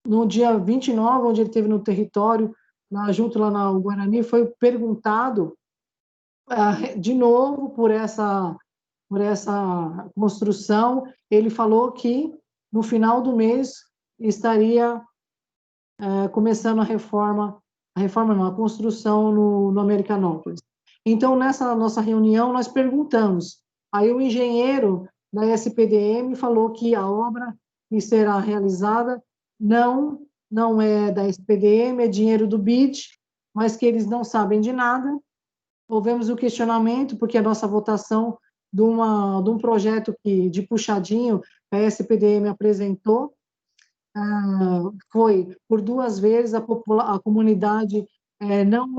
Speaker 3: no dia 29, onde ele esteve no território, junto lá na Guarani, foi perguntado de novo por essa construção. Ele falou que no final do mês estaria começando a construção no Americanópolis. Então, nessa nossa reunião, nós perguntamos. Aí o engenheiro da SPDM falou que a obra que será realizada não é da SPDM, é dinheiro do BID, mas que eles não sabem de nada. Houvemos o questionamento, porque a nossa votação de um projeto de puxadinho que a SPDM apresentou, foi por 2 vezes, a comunidade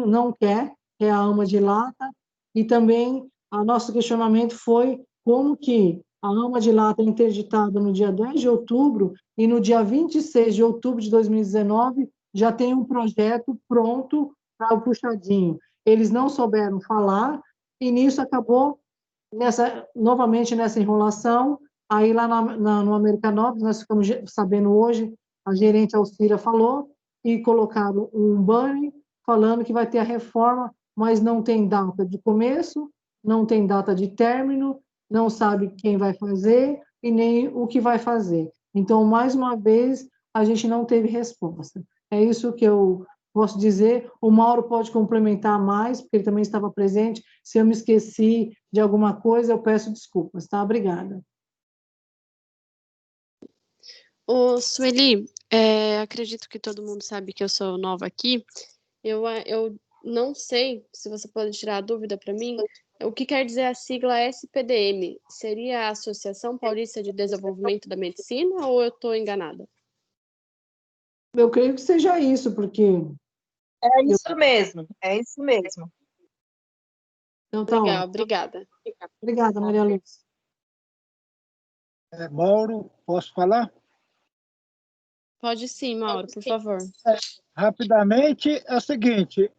Speaker 3: não quer, que é a ama de lata, e também o nosso questionamento foi como que a ama de lata é interditada no dia 10 de outubro e no dia 26 de outubro de 2019 já tem um projeto pronto para o puxadinho. Eles não souberam falar e nisso acabou novamente nessa enrolação. Aí lá no Americanópolis, nós ficamos sabendo hoje, a gerente Alcira falou, e colocaram um banner falando que vai ter a reforma, mas não tem data de começo, não tem data de término, não sabe quem vai fazer e nem o que vai fazer. Então, mais uma vez, a gente não teve resposta. É isso que eu posso dizer. O Mauro pode complementar mais, porque ele também estava presente. Se eu me esqueci de alguma coisa, eu peço desculpas, tá? Obrigada.
Speaker 1: Sueli, acredito que todo mundo sabe que eu sou nova aqui. Eu não sei se você pode tirar a dúvida para mim. O que quer dizer a sigla SPDM? Seria a Associação Paulista de Desenvolvimento da Medicina ou eu estou enganada?
Speaker 3: Eu creio que seja isso, porque...
Speaker 6: É isso mesmo, é isso mesmo.
Speaker 3: Então, tá
Speaker 1: Legal,
Speaker 3: ótimo.
Speaker 1: obrigada.
Speaker 3: Obrigada, Maria Lúcia.
Speaker 2: Mauro, posso falar?
Speaker 1: Pode sim, Mauro, por favor.
Speaker 2: Rapidamente, é o seguinte,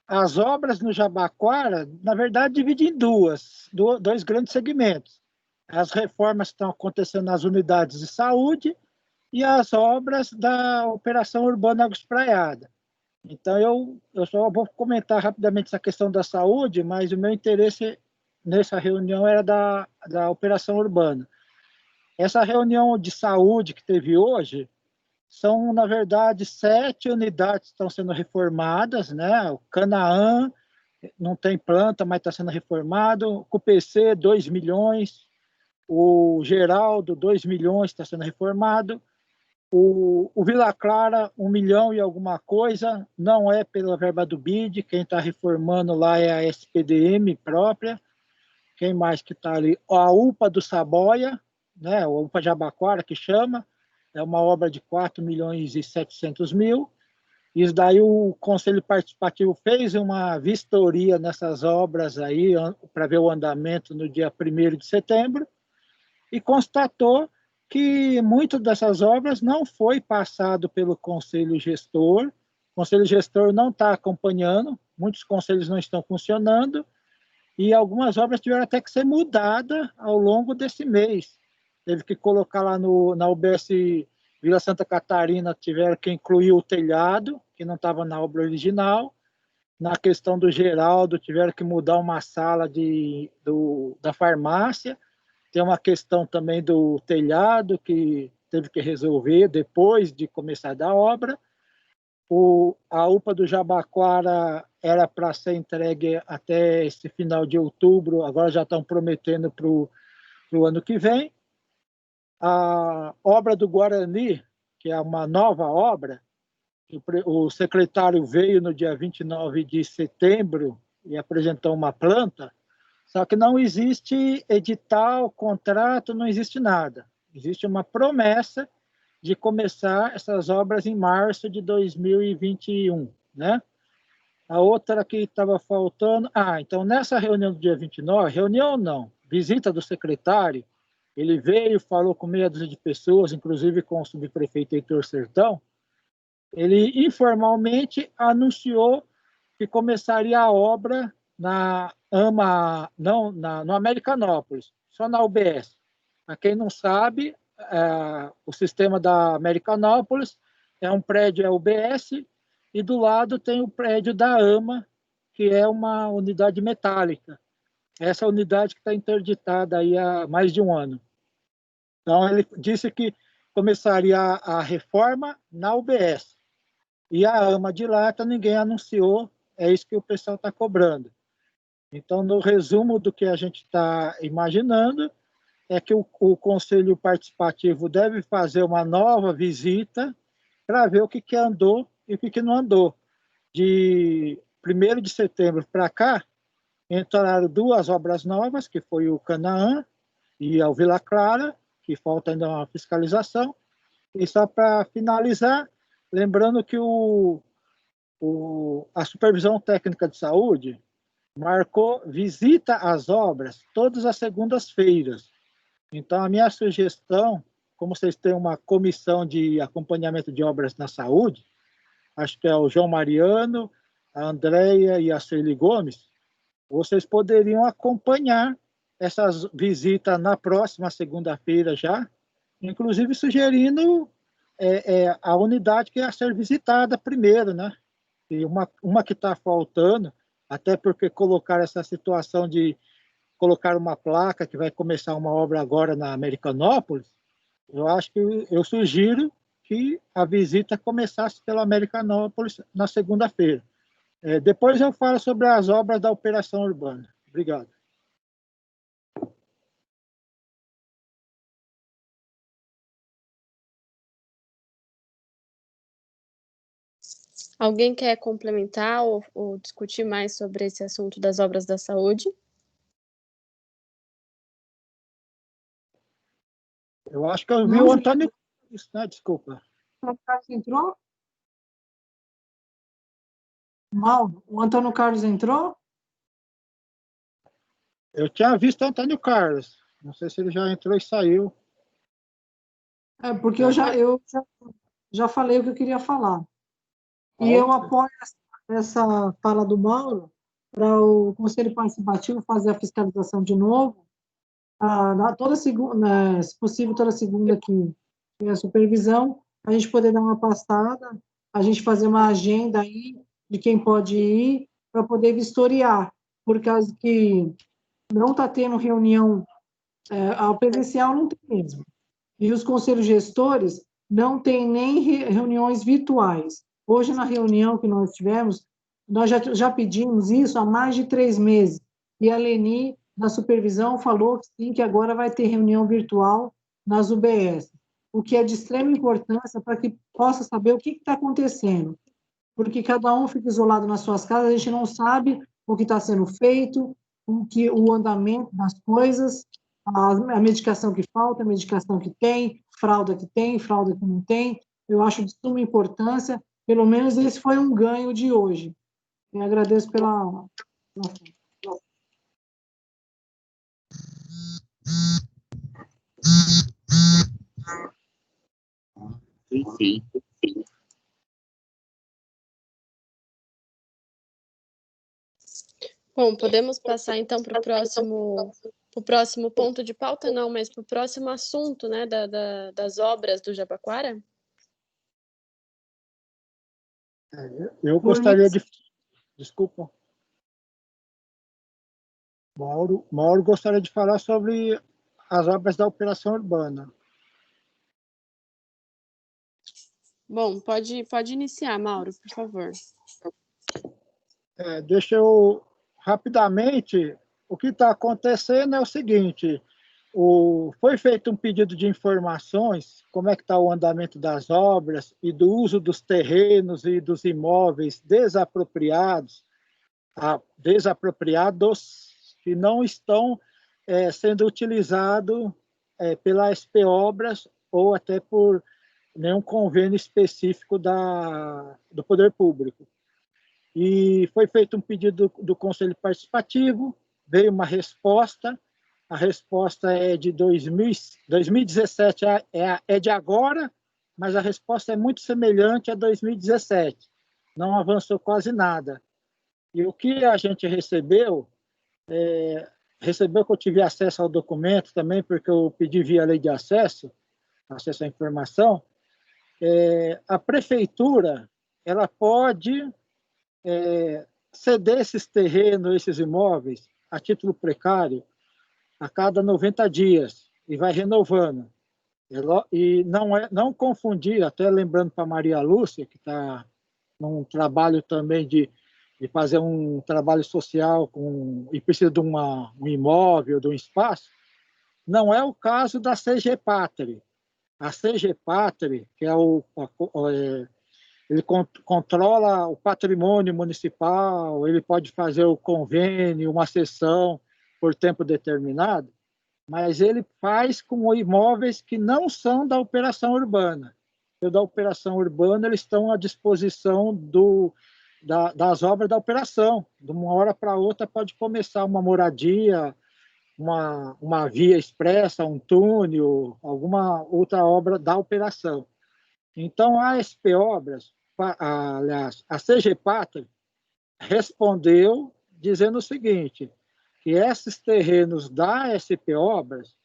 Speaker 2: as obras no Jabaquara, na verdade, dividem em dois grandes segmentos. As reformas estão acontecendo nas unidades de saúde e as obras da Operação Urbana Água Espraiada. Então, eu só vou comentar rapidamente essa questão da saúde, mas o meu interesse nessa reunião era da Operação Urbana. Essa reunião de saúde que teve hoje, são, na verdade, 7 unidades que estão sendo reformadas, né? O Canaã não tem planta, mas está sendo reformado. O CUPC, 2 milhões. O Geraldo, 2 milhões, está sendo reformado. O Vila Clara, 1 milhão e alguma coisa, não é pela verba do BID, quem está reformando lá é a SPDM própria. Quem mais que está ali? A UPA do Saboia, né? A UPA Jabaquara, que chama, é uma obra de 4 milhões e 700 mil. Isso daí o Conselho Participativo fez uma vistoria nessas obras aí, para ver o andamento no dia 1º de setembro, e constatou que muitas dessas obras não foi passado pelo Conselho Gestor. O Conselho Gestor não está acompanhando, muitos conselhos não estão funcionando, e algumas obras tiveram até que ser mudadas ao longo desse mês. Teve que colocar lá na UBS Vila Santa Catarina, tiveram que incluir o telhado, que não estava na obra original. Na questão do Geraldo, tiveram que mudar uma sala da farmácia. Tem uma questão também do telhado, que teve que resolver depois de começar a obra. A UPA do Jabaquara era para ser entregue até esse final de outubro, agora já estão prometendo para o ano que vem. A obra do Guarani, que é uma nova obra, o secretário veio no dia 29 de setembro e apresentou uma planta, só que não existe edital, contrato, não existe nada. Existe uma promessa de começar essas obras em março de 2021, né? A outra que estava faltando... então nessa reunião do dia 29, reunião não, visita do secretário, ele veio, falou com meia dúzia de pessoas, inclusive com o subprefeito Heitor Sertão, ele informalmente anunciou que começaria a obra no Americanópolis, só na UBS. Para quem não sabe, o sistema da Americanópolis, é um prédio, é o UBS, e do lado tem o prédio da AMA, que é uma unidade metálica. Essa unidade que está interditada aí há mais de um ano. Então, ele disse que começaria a reforma na UBS. E a AMA de Lata ninguém anunciou, é isso que o pessoal está cobrando. Então, no resumo do que a gente está imaginando, é que o Conselho Participativo deve fazer uma nova visita para ver o que andou e o que não andou. De 1º de setembro para cá, entraram 2 obras novas, que foi o Canaã e a Vila Clara, que falta ainda uma fiscalização. E só para finalizar, lembrando que a Supervisão Técnica de Saúde marcou visita às obras todas as segundas-feiras. Então, a minha sugestão, como vocês têm uma comissão de acompanhamento de obras na saúde, acho que é o João Mariano, a Andréia e a Celie Gomes, vocês poderiam acompanhar essas visitas na próxima segunda-feira já, inclusive sugerindo a unidade que é a ser visitada primeiro, né? E uma que está faltando, até porque colocar essa situação de colocar uma placa que vai começar uma obra agora na Americanópolis, eu sugiro que a visita começasse pela Americanópolis na segunda-feira. Depois eu falo sobre as obras da operação urbana. Obrigado.
Speaker 1: Alguém quer complementar ou discutir mais sobre esse assunto das obras da saúde?
Speaker 2: Eu acho que eu vi o Antônio... Desculpa.
Speaker 3: O Carlos entrou? Mauro, o Antônio Carlos entrou?
Speaker 2: Eu tinha visto o Antônio Carlos. Não sei se ele já entrou e saiu.
Speaker 3: Porque eu já falei o que eu queria falar. E eu apoio essa fala do Mauro para o Conselho Participativo fazer a fiscalização de novo, toda segunda, se possível, toda segunda que tem a supervisão, a gente poder dar uma passada, a gente fazer uma agenda aí de quem pode ir para poder vistoriar, por causa que não está tendo reunião, ao presencial não tem mesmo. E os conselhos gestores não têm nem reuniões virtuais. Hoje, na reunião que nós tivemos, nós já pedimos isso há mais de 3 meses. E a Leni, da supervisão, falou que sim, que agora vai ter reunião virtual nas UBS, o que é de extrema importância para que possa saber o que está acontecendo. Porque cada um fica isolado nas suas casas, a gente não sabe o que está sendo feito, o andamento das coisas, a medicação que falta, a medicação que tem, fralda que não tem. Eu acho de suma importância. Pelo menos esse foi um ganho de hoje. Eu agradeço pela...
Speaker 5: Sim.
Speaker 1: Bom, podemos passar então para o próximo ponto de pauta, não, mas para o próximo assunto, né, das obras do Jabaquara?
Speaker 2: Eu gostaria de... Desculpa. Mauro gostaria de falar sobre as obras da operação urbana.
Speaker 1: Bom, pode iniciar, Mauro, por favor.
Speaker 2: Deixa eu... Rapidamente, o que está acontecendo é o seguinte, foi feito um pedido de informações, como é que está o andamento das obras e do uso dos terrenos e dos imóveis desapropriados que não estão sendo utilizados pela SP Obras ou até por nenhum convênio específico do Poder Público. E foi feito um pedido do Conselho Participativo, veio uma resposta, a resposta é de 2017, é de agora, mas a resposta é muito semelhante a 2017, não avançou quase nada. E o que a gente recebeu que eu tive acesso ao documento também, porque eu pedi via lei de acesso, acesso à informação, a prefeitura ela pode ceder esses terrenos, esses imóveis, a título precário, a cada 90 dias, e vai renovando. E não confundir, até lembrando para Maria Lúcia, que está num trabalho também de fazer um trabalho social e precisa de um imóvel, de um espaço, não é o caso da CG Pátria. A CG Pátria, que ele controla o patrimônio municipal, ele pode fazer o convênio, uma cessão por tempo determinado, mas ele faz com imóveis que não são da operação urbana. E da operação urbana, eles estão à disposição das obras da operação. De uma hora para outra pode começar uma moradia, uma via expressa, um túnel, alguma outra obra da operação. Então, a SP Obras, aliás, a CG Pátria, respondeu dizendo o seguinte, que esses terrenos da SP Obras,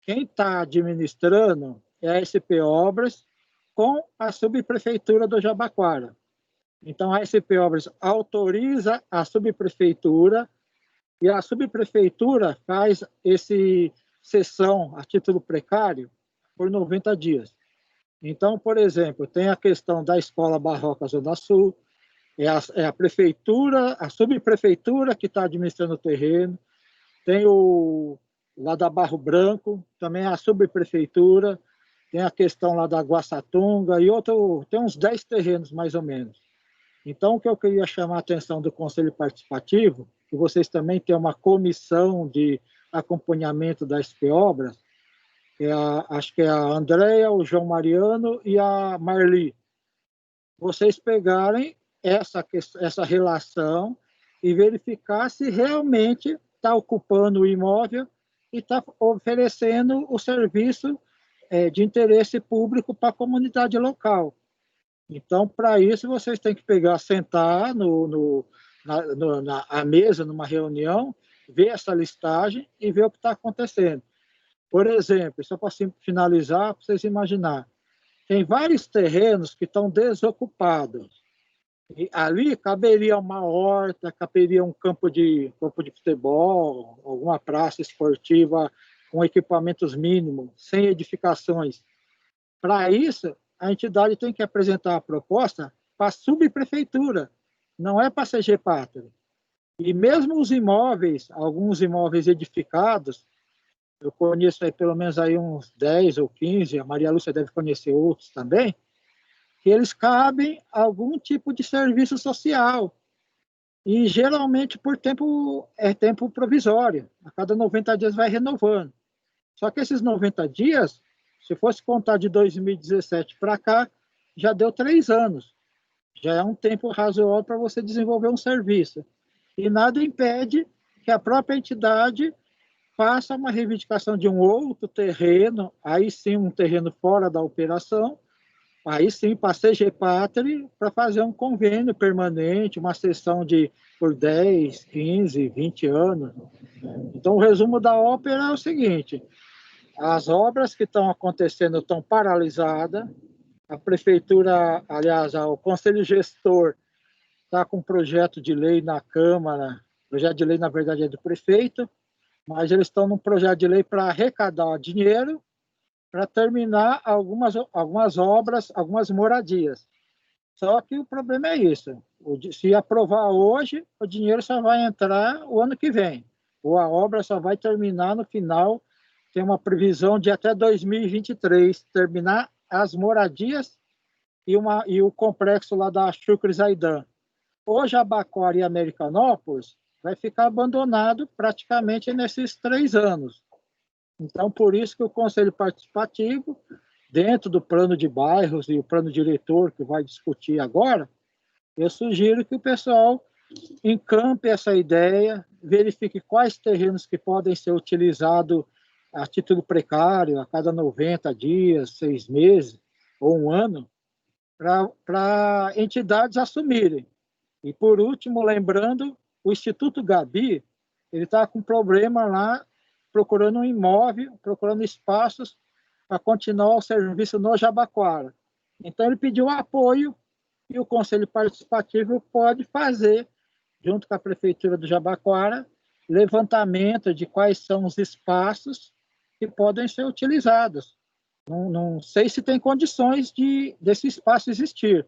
Speaker 2: quem está administrando é a SP Obras com a subprefeitura do Jabaquara. Então, a SP Obras autoriza a subprefeitura e a subprefeitura faz cessão a título precário por 90 dias. Então, por exemplo, tem a questão da Escola Barroca Zona Sul, é a prefeitura, a subprefeitura que está administrando o terreno, tem lá da Barro Branco, também a subprefeitura, tem a questão lá da Guaçatunga e tem uns 10 terrenos, mais ou menos. Então, o que eu queria chamar a atenção do Conselho Participativo, que vocês também têm uma comissão de acompanhamento da SP Obras, acho que é a Andréia, o João Mariano e a Marli. Vocês pegarem essa relação e verificar se realmente está ocupando o imóvel e está oferecendo o serviço de interesse público para a comunidade local. Então, para isso, vocês têm que sentar na mesa, numa reunião, ver essa listagem e ver o que está acontecendo. Por exemplo, só para finalizar, para vocês imaginarem, tem vários terrenos que estão desocupados. E ali caberia uma horta, caberia um campo de futebol, alguma praça esportiva com equipamentos mínimos, sem edificações. Para isso, a entidade tem que apresentar a proposta para a subprefeitura, não é para a CG Pátria. E mesmo os imóveis, alguns imóveis edificados, eu conheço aí pelo menos aí uns 10 ou 15, a Maria Lúcia deve conhecer outros também, que eles cabem a algum tipo de serviço social. E geralmente por tempo provisório. A cada 90 dias vai renovando. Só que esses 90 dias, se fosse contar de 2017 para cá, já deu 3 anos. Já é um tempo razoável para você desenvolver um serviço. E nada impede que a própria entidade faça uma reivindicação de um outro terreno, aí sim um terreno fora da operação, aí sim para a CG Pátria, para fazer um convênio permanente, uma sessão por 10, 15, 20 anos. Então, o resumo da ópera é o seguinte, as obras que estão acontecendo estão paralisadas, a prefeitura, aliás, o conselho gestor está com um projeto de lei na Câmara, o projeto de lei, na verdade, é do prefeito, mas eles estão num projeto de lei para arrecadar dinheiro para terminar algumas obras, algumas moradias. Só que o problema é isso, se aprovar hoje, o dinheiro só vai entrar o ano que vem, ou a obra só vai terminar no final, tem uma previsão de até 2023, terminar as moradias e o complexo lá da Chucre Zaidan. O Jabaquara e Americanópolis vai ficar abandonado praticamente nesses 3 anos. Então, por isso que o Conselho Participativo, dentro do plano de bairros e o plano diretor que vai discutir agora, eu sugiro que o pessoal encampe essa ideia, verifique quais terrenos que podem ser utilizados a título precário, a cada 90 dias, 6 meses ou 1 ano, para entidades assumirem. E, por último, lembrando, o Instituto Gabi, ele está com problema lá, procurando um imóvel, procurando espaços para continuar o serviço no Jabaquara. Então, ele pediu apoio e o Conselho Participativo pode fazer, junto com a Prefeitura do Jabaquara, levantamento de quais são os espaços que podem ser utilizados. Não sei se tem condições desse espaço existir,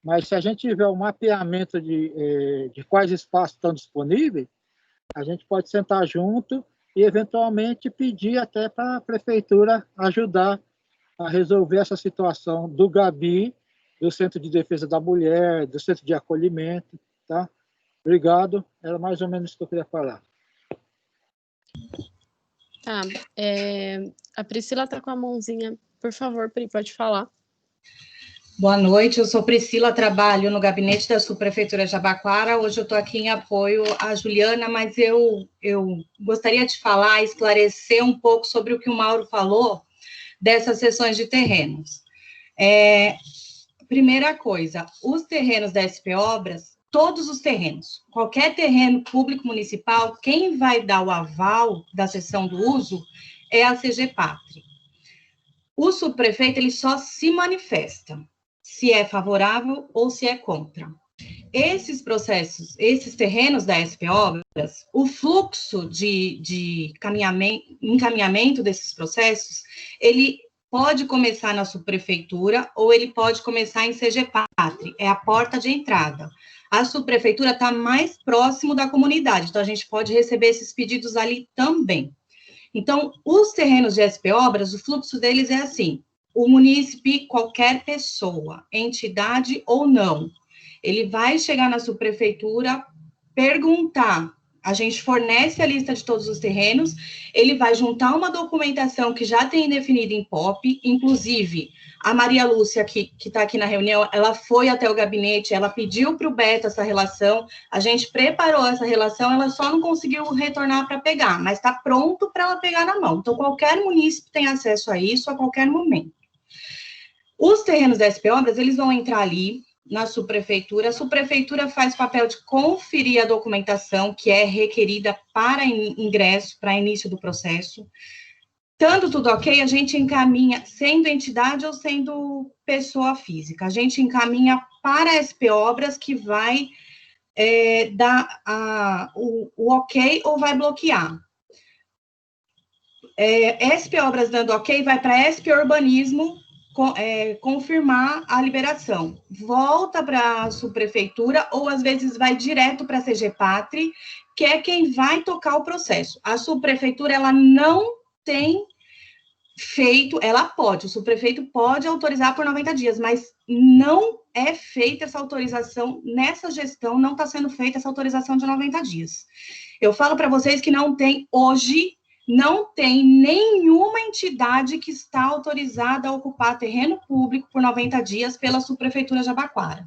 Speaker 2: mas se a gente tiver um mapeamento de quais espaços estão disponíveis, a gente pode sentar junto e, eventualmente, pedir até para a Prefeitura ajudar a resolver essa situação do Gabi, do Centro de Defesa da Mulher, do Centro de Acolhimento. Tá? Obrigado, era mais ou menos isso que eu queria falar.
Speaker 1: Tá, a Priscila está com a mãozinha. Por favor, Pri, pode falar.
Speaker 7: Boa noite, eu sou Priscila, trabalho no gabinete da Subprefeitura Jabaquara. Hoje eu estou aqui em apoio à Juliana, mas eu gostaria de falar, esclarecer um pouco sobre o que o Mauro falou dessas cessões de terrenos. Primeira coisa, os terrenos da SP Obras, todos os terrenos, qualquer terreno público municipal, quem vai dar o aval da cessão do uso é a CGPATRI. O subprefeito, ele só se manifesta se é favorável ou se é contra. Esses processos, esses terrenos da SP Obras, o fluxo de encaminhamento desses processos, ele pode começar na subprefeitura ou ele pode começar em CGPATRI, é a porta de entrada. A subprefeitura está mais próximo da comunidade, então a gente pode receber esses pedidos ali também. Então, os terrenos de SP Obras, o fluxo deles é assim: o munícipe, qualquer pessoa, entidade ou não, ele vai chegar na subprefeitura, perguntar, a gente fornece a lista de todos os terrenos, ele vai juntar uma documentação que já tem definida em POP, inclusive a Maria Lúcia, que está aqui na reunião, ela foi até o gabinete, ela pediu para o Beto essa relação, a gente preparou essa relação, ela só não conseguiu retornar para pegar, mas está pronto para ela pegar na mão. Então, qualquer munícipe tem acesso a isso a qualquer momento. Os terrenos da SP Obras, eles vão entrar ali na subprefeitura, a subprefeitura faz papel de conferir a documentação que é requerida para ingresso, para início do processo. Estando tudo ok, a gente encaminha, sendo entidade ou sendo pessoa física, a gente encaminha para a SP Obras, que vai dar o ok ou vai bloquear. SP Obras dando ok, vai para SP Urbanismo confirmar a liberação. Volta para a subprefeitura ou, às vezes, vai direto para a CGPATRI, que é quem vai tocar o processo. A subprefeitura, ela não tem feito, ela pode, o subprefeito pode autorizar por 90 dias, mas não é feita essa autorização, nessa gestão não está sendo feita essa autorização de 90 dias. Eu falo para vocês que não tem, hoje, não tem nenhuma entidade que está autorizada a ocupar terreno público por 90 dias pela subprefeitura Jabaquara.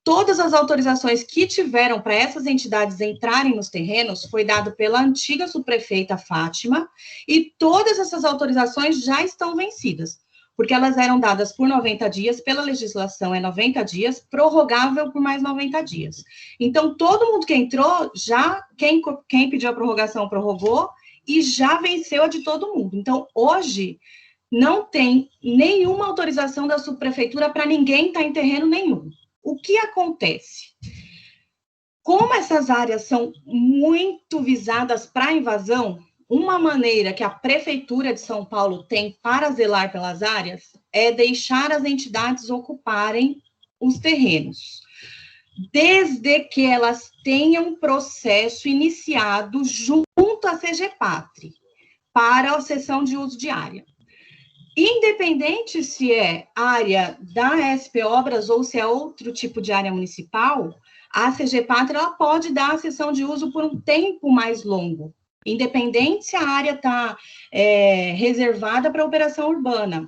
Speaker 7: Todas as autorizações que tiveram para essas entidades entrarem nos terrenos foi dado pela antiga subprefeita Fátima, e todas essas autorizações já estão vencidas, porque elas eram dadas por 90 dias, pela legislação é 90 dias, prorrogável por mais 90 dias. Então, todo mundo que entrou, já quem pediu a prorrogação prorrogou, e já venceu a de todo mundo. Então, hoje, não tem nenhuma autorização da subprefeitura para ninguém estar em terreno nenhum. O que acontece? Como essas áreas são muito visadas para invasão, uma maneira que a Prefeitura de São Paulo tem para zelar pelas áreas é deixar as entidades ocuparem os terrenos, desde que elas tenham processo iniciado junto à CGPATRI para a cessão de uso de área. Independente se é área da SP Obras ou se é outro tipo de área municipal, a CGPATRI ela pode dar a cessão de uso por um tempo mais longo, independente se a área está reservada para operação urbana.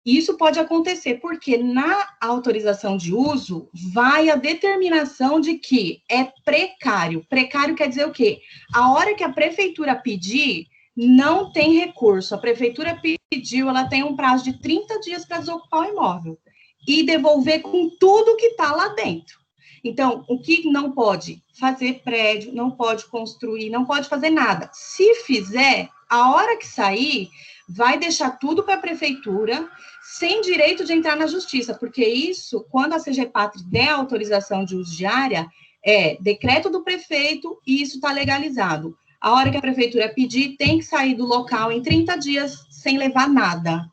Speaker 7: Isso pode acontecer porque na autorização de uso vai a determinação de que é precário. Precário quer dizer o quê? A hora que a prefeitura pedir, não tem recurso. A prefeitura pediu, ela tem um prazo de 30 dias para desocupar o imóvel e devolver com tudo que está lá dentro. Então, o que não pode? Fazer prédio, não pode construir, não pode fazer nada. Se fizer, a hora que sair, vai deixar tudo para a prefeitura, sem direito de entrar na justiça, porque isso, quando a CGPATRI der autorização de uso de área, é decreto do prefeito e isso está legalizado. A hora que a prefeitura pedir, tem que sair do local em 30 dias sem levar nada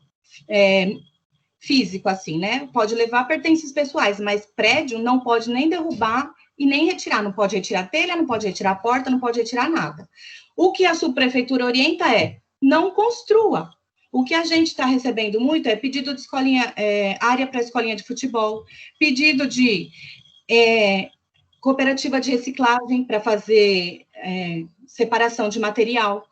Speaker 7: físico, assim, né? Pode levar pertences pessoais, mas prédio não pode nem derrubar e nem retirar. Não pode retirar telha, não pode retirar porta, não pode retirar nada. O que a subprefeitura orienta é, não construa. O que a gente está recebendo muito é pedido de escolinha, área para escolinha de futebol, pedido de cooperativa de reciclagem para fazer separação de material.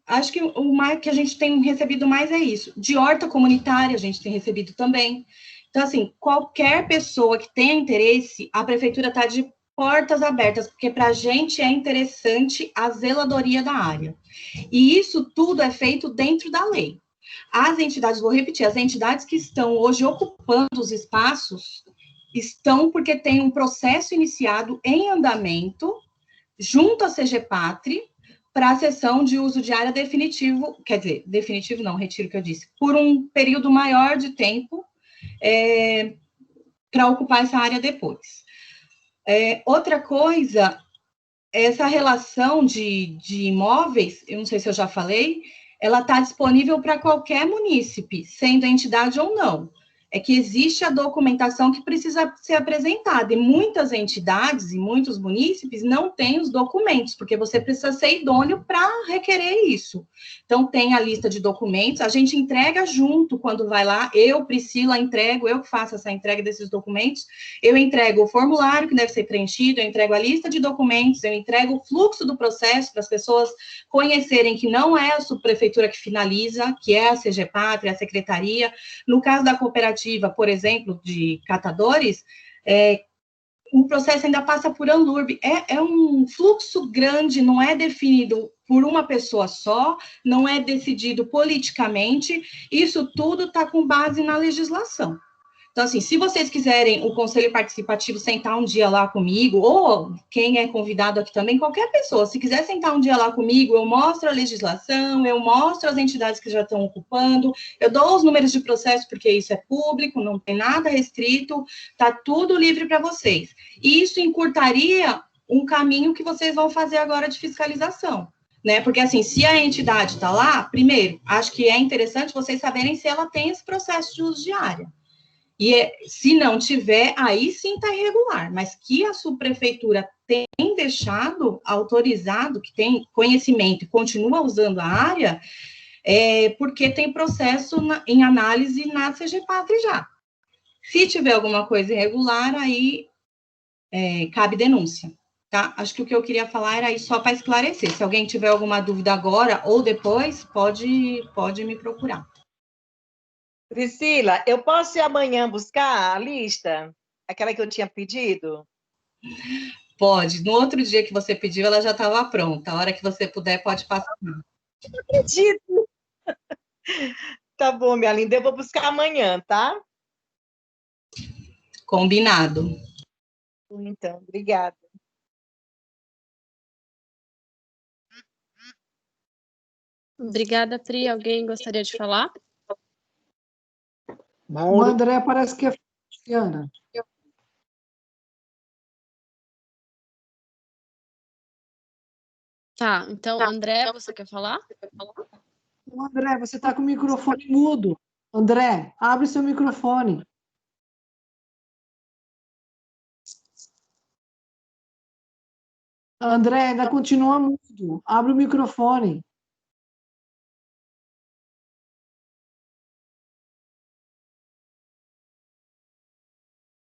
Speaker 7: Acho que o mais que a gente tem recebido mais é isso. De horta comunitária, a gente tem recebido também. Então, assim, qualquer pessoa que tenha interesse, a prefeitura está de portas abertas, porque para a gente é interessante a zeladoria da área. E isso tudo é feito dentro da lei. As entidades, vou repetir, as entidades que estão hoje ocupando os espaços estão porque tem um processo iniciado em andamento junto à CGPATRI para a cessão de uso de área definitivo, quer dizer, definitivo não, retiro o que eu disse, por um período maior de tempo para ocupar essa área depois. Outra coisa, essa relação de imóveis, eu não sei se eu já falei, ela está disponível para qualquer munícipe, sendo entidade ou não. É que existe a documentação que precisa ser apresentada, e muitas entidades e muitos munícipes não têm os documentos, porque você precisa ser idôneo para requerer isso. Então, tem a lista de documentos, a gente entrega junto quando vai lá, eu, Priscila, entrego, eu que faço essa entrega desses documentos, eu entrego o formulário que deve ser preenchido, eu entrego a lista de documentos, eu entrego o fluxo do processo para as pessoas conhecerem que não é a subprefeitura que finaliza, que é a CGPATRI, a secretaria. No caso da cooperativa, por exemplo, de catadores, o processo ainda passa por ANLURB. É um fluxo grande, não é definido por uma pessoa só, não é decidido politicamente, isso tudo está com base na legislação. Então, assim, se vocês quiserem o Conselho Participativo sentar um dia lá comigo, ou quem é convidado aqui também, qualquer pessoa, se quiser sentar um dia lá comigo, eu mostro a legislação, eu mostro as entidades que já estão ocupando, eu dou os números de processo, porque isso é público, não tem nada restrito, está tudo livre para vocês. E isso encurtaria um caminho que vocês vão fazer agora de fiscalização, né? Porque, assim, se a entidade está lá, primeiro, acho que é interessante vocês saberem se ela tem esse processo de uso de área. E se não tiver, aí sim está irregular, mas que a subprefeitura tem deixado autorizado, que tem conhecimento e continua usando a área, porque tem processo em análise na CGPATRI já. Se tiver alguma coisa irregular, aí cabe denúncia, tá? Acho que o que eu queria falar era isso só para esclarecer. Se alguém tiver alguma dúvida agora ou depois, pode me procurar.
Speaker 6: Priscila, eu posso ir amanhã buscar a lista? Aquela que eu tinha pedido?
Speaker 7: Pode. No outro dia que você pediu, ela já estava pronta. A hora que você puder, pode passar.
Speaker 6: Não acredito. Tá bom, minha linda. Eu vou buscar amanhã, tá?
Speaker 7: Combinado.
Speaker 6: Então, obrigada.
Speaker 1: Obrigada, Pri. Alguém gostaria de falar?
Speaker 3: O André parece que é Ana.
Speaker 1: Tá, então, André, você quer falar?
Speaker 3: André, você está com o microfone mudo. André, abre seu microfone. André, ainda continua mudo. Abre o microfone.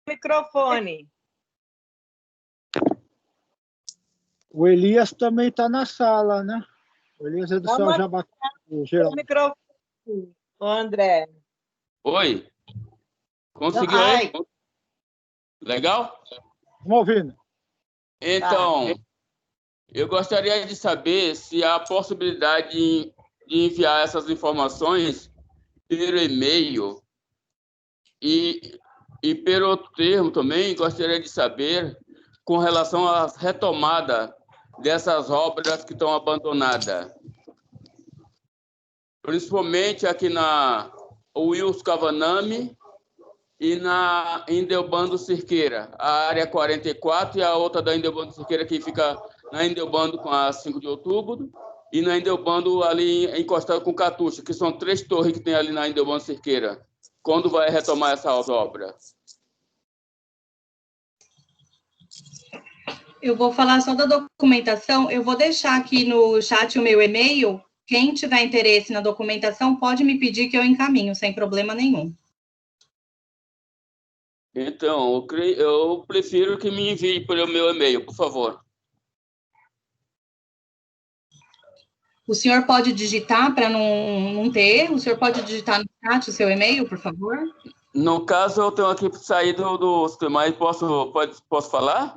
Speaker 6: Microfone.
Speaker 2: O Elias também está na sala, né? O Elias é do Céu Jabá.
Speaker 6: O microfone, o André.
Speaker 8: Oi. Conseguiu aí? Legal?
Speaker 2: Estamos ouvindo.
Speaker 8: Então, eu gostaria de saber se há possibilidade de enviar essas informações pelo e-mail e pelo termo também gostaria de saber com relação à retomada dessas obras que estão abandonadas. principalmente aqui na Wilson Cavanami e na Indelbando Cirqueira, a área 44 e a outra da Indelbando Cirqueira que fica na Indelbando com a 5 de outubro e na Indelbando ali encostado com Catuxa, que são 3 torres que tem ali na Indelbando Cirqueira. Quando vai retomar essa obra?
Speaker 7: Eu vou falar só da documentação. Eu vou deixar aqui no chat o meu e-mail. Quem tiver interesse na documentação, pode me pedir que eu encaminho, sem problema nenhum.
Speaker 8: Então, eu prefiro que me envie pelo meu e-mail, por favor.
Speaker 7: O senhor pode digitar para não ter erro? O senhor pode digitar no chat o seu e-mail, por favor?
Speaker 8: No caso, eu tenho aqui saído do sistema, mas posso falar?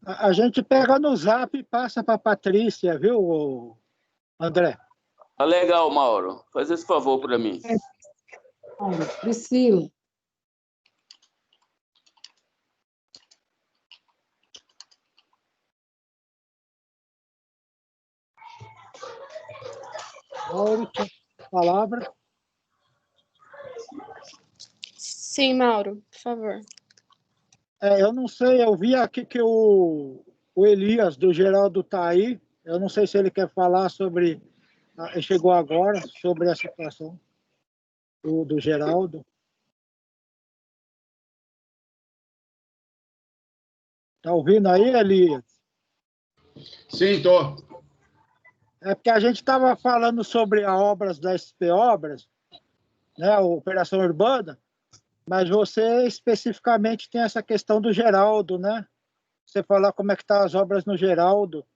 Speaker 2: A gente pega no zap e passa para a Patrícia, viu, André?
Speaker 8: Ah, legal, Mauro. Faz esse favor para mim.
Speaker 3: Priscila.
Speaker 2: Mauro, palavra.
Speaker 1: Sim, Mauro, por favor.
Speaker 2: Eu não sei, eu vi aqui que o Elias, do Geraldo, está aí. Eu não sei se ele quer falar sobre... Ele chegou agora, sobre a situação do Geraldo. Está ouvindo aí, Elias?
Speaker 9: Sim, estou.
Speaker 2: É porque a gente estava falando sobre as obras da SP Obras, né, a Operação Urbana, mas você especificamente tem essa questão do Geraldo, né? Você falar como é que estão as obras no Geraldo,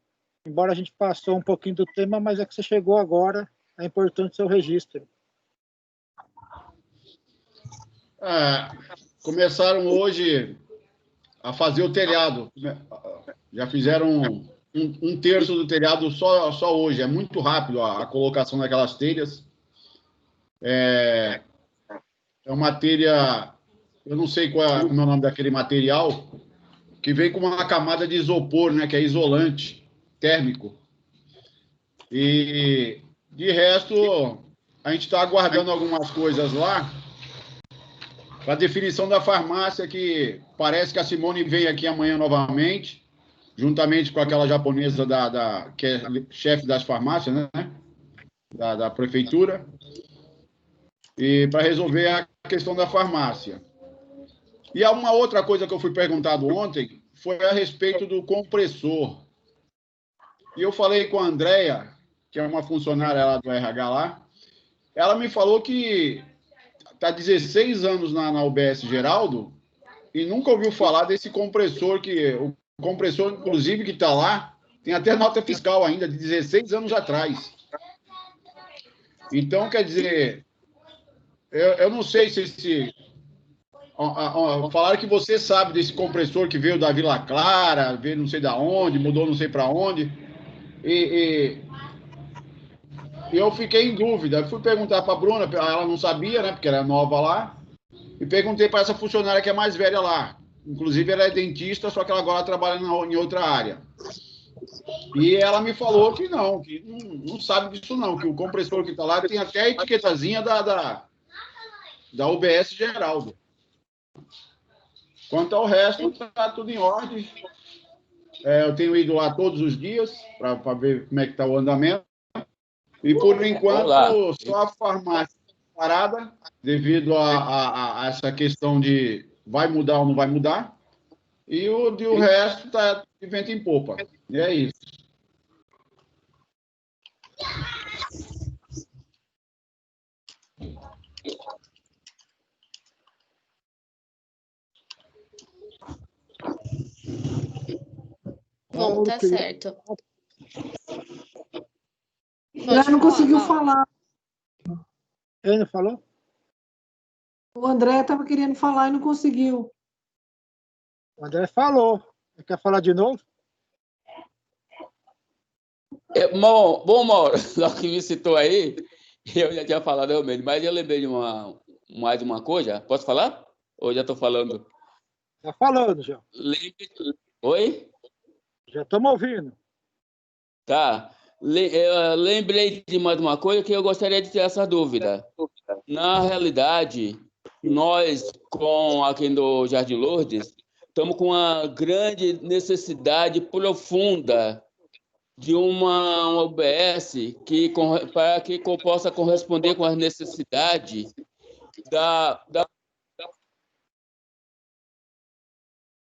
Speaker 2: embora a gente passou um pouquinho do tema, mas é que você chegou agora, é importante o seu registro.
Speaker 9: Começaram hoje a fazer o telhado. Já fizeram um terço do telhado só hoje. É muito rápido a colocação daquelas telhas. É uma telha, eu não sei qual é o nome daquele material, que vem com uma camada de isopor, né, que é isolante térmico. E, de resto, a gente está aguardando algumas coisas lá para a definição da farmácia, que parece que a Simone vem aqui amanhã novamente, juntamente com aquela japonesa que é chefe das farmácias, né, da prefeitura, e para resolver a questão da farmácia. E uma outra coisa que eu fui perguntado ontem foi a respeito do compressor. E eu falei com a Andréia, que é uma funcionária lá do RH lá, ela me falou que está 16 anos na UBS Geraldo e nunca ouviu falar desse compressor, o compressor, inclusive, que está lá, tem até nota fiscal ainda, de 16 anos atrás. Então, quer dizer, eu não sei se falaram que você sabe desse compressor que veio da Vila Clara, veio não sei da onde, mudou não sei para onde, e eu fiquei em dúvida. Fui perguntar para a Bruna, ela não sabia, né, porque ela é nova lá, e perguntei para essa funcionária que é mais velha lá. Inclusive, ela é dentista, só que ela agora trabalha em outra área. E ela me falou que não sabe disso não, que o compressor que está lá tem até a etiquetazinha da UBS Geraldo. Quanto ao resto, está tudo em ordem. Eu tenho ido lá todos os dias para ver como é que está o andamento. E, por enquanto, só a farmácia parada, devido a essa questão de vai mudar ou não vai mudar. E o resto está de vento em popa. E é isso.
Speaker 1: Bom, tá certo.
Speaker 3: Ela não conseguiu falar.
Speaker 2: Ele não falou?
Speaker 3: O André estava querendo falar e não conseguiu.
Speaker 2: O André falou. Ele quer falar de novo?
Speaker 8: Bom, Mauro, logo que me citou aí, eu já tinha falado realmente, mas eu lembrei de mais de uma coisa. Posso falar? Ou já estou falando?
Speaker 2: Está falando, já.
Speaker 8: Oi?
Speaker 2: Já estamos ouvindo.
Speaker 8: Tá. lembrei de mais uma coisa que eu gostaria de ter essa dúvida. Na realidade, nós, aqui no Jardim Lourdes, estamos com uma grande necessidade profunda de uma UBS para que possa corresponder com as necessidades da...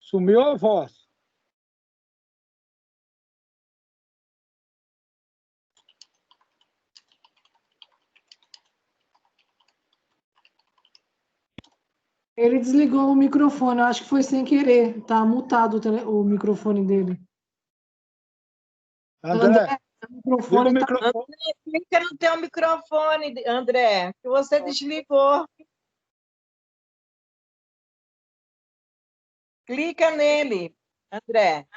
Speaker 2: Sumiu a voz.
Speaker 3: Ele desligou o microfone, eu acho que foi sem querer. Está mutado o microfone dele.
Speaker 2: André,
Speaker 3: o microfone
Speaker 2: liga o
Speaker 3: tá...
Speaker 2: microfone.
Speaker 6: André, clica no teu microfone, André, que você desligou. Clica nele, André.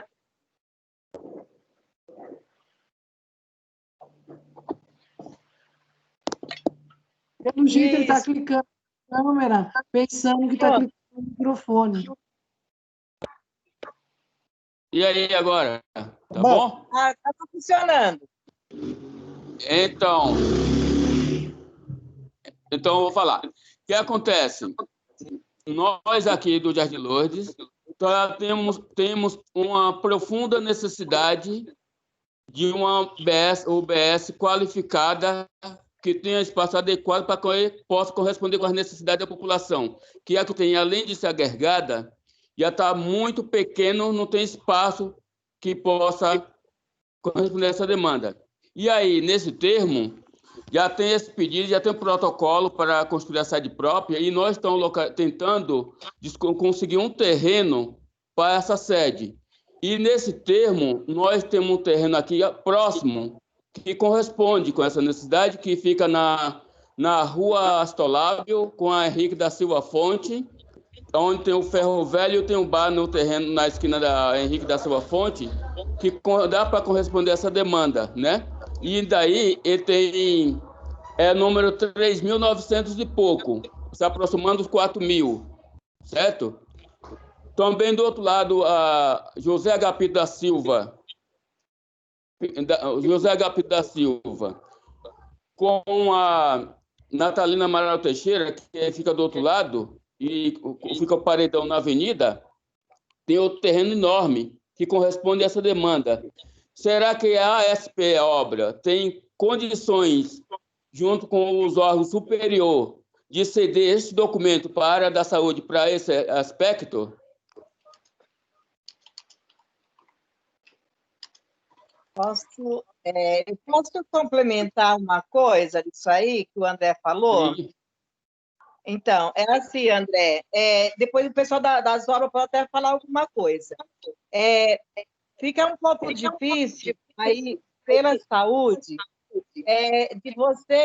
Speaker 3: Pelo jeito, ele está clicando na câmera, pensando que está clicando no microfone.
Speaker 8: E aí, agora? Tá bom?
Speaker 6: Está funcionando.
Speaker 8: Então, eu vou falar. O que acontece? Nós aqui do Jardim Lourdes temos uma profunda necessidade de uma UBS qualificada que tenha espaço adequado para que possa corresponder com as necessidades da população, que é que tem, além de ser agregada, já está muito pequeno, não tem espaço que possa corresponder a essa demanda. E aí, nesse termo, já tem esse pedido, já tem um protocolo para construir a sede própria, e nós estamos tentando conseguir um terreno para essa sede. E, nesse termo, nós temos um terreno aqui próximo, que corresponde com essa necessidade, que fica na rua Astolábio, com a Henrique da Silva Fonte, onde tem o Ferro Velho e tem um bar no terreno, na esquina da Henrique da Silva Fonte, que dá para corresponder a essa demanda, né? E daí ele tem número 3.900 e pouco, se aproximando dos 4.000, certo? Também do outro lado, a José Agapito da Silva, com a Natalina Amaral Teixeira, que fica do outro lado, e fica o paredão na avenida, tem outro terreno enorme que corresponde a essa demanda. Será que a ASP Obra tem condições, junto com os órgãos superiores, de ceder esse documento para a área da saúde para esse aspecto?
Speaker 6: Eu posso complementar uma coisa disso aí que o André falou?
Speaker 8: Sim.
Speaker 6: Então, é assim, André, depois o pessoal das obras pode até falar alguma coisa. Fica um pouco difícil aí, pela saúde,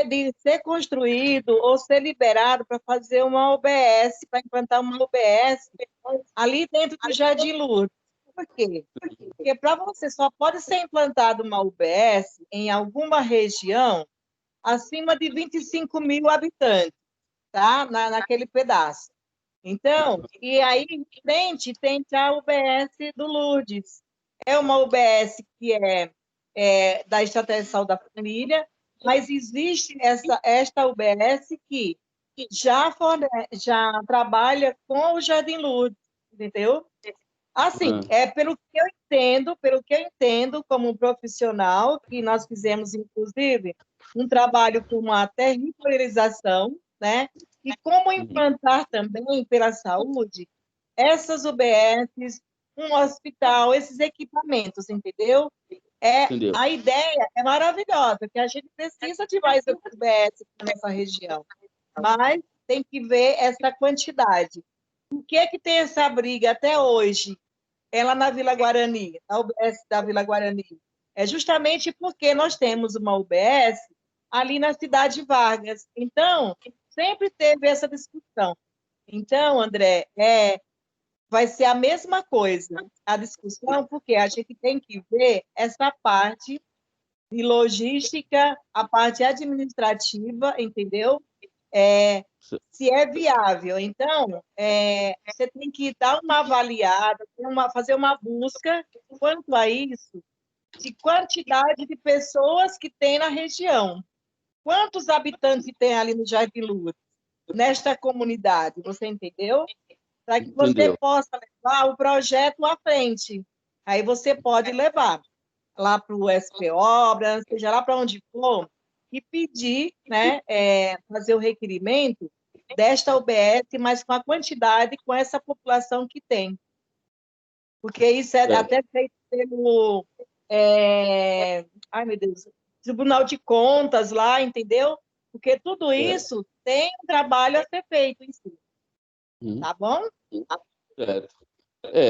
Speaker 6: de ser construído ou ser liberado para fazer uma UBS, para implantar uma UBS ali dentro do Jardim Lourdes. Por quê? Porque para você só pode ser implantada uma UBS em alguma região acima de 25.000 habitantes, tá? Naquele pedaço. Então, e aí em frente tem a UBS do Lourdes. É uma UBS que é da Estratégia de Saúde da Família, mas existe esta UBS que já trabalha com o Jardim Lourdes, entendeu? Assim, pelo que eu entendo como profissional, que nós fizemos, inclusive, um trabalho com uma territorialização, né? E como implantar também, pela saúde, essas UBSs, um hospital, esses equipamentos, entendeu?
Speaker 8: Entendeu?
Speaker 6: A ideia é maravilhosa, que a gente precisa de mais UBS nessa região, mas tem que ver essa quantidade. Por que tem essa briga até hoje, lá na Vila Guarani, na UBS da Vila Guarani? É justamente porque nós temos uma UBS ali na Cidade Vargas. Então, sempre teve essa discussão. Então, André, vai ser a mesma coisa, a discussão, porque a gente tem que ver essa parte de logística, a parte administrativa, entendeu? Se é viável. Então, você tem que dar uma avaliada, fazer uma busca quanto a isso, de quantidade de pessoas que tem na região. Quantos habitantes tem ali no Jardim Lourdes, nesta comunidade, você entendeu? Para que você possa levar o projeto à frente. Aí você pode levar lá para o SP Obras, seja lá para onde for, e pedir, né, fazer o requerimento desta UBS, mas com a quantidade, com essa população que tem. Porque isso é até feito pelo... ai, meu Deus, Tribunal de Contas lá, entendeu? Porque tudo isso tem um trabalho a ser feito em si. Tá bom?
Speaker 8: Certo.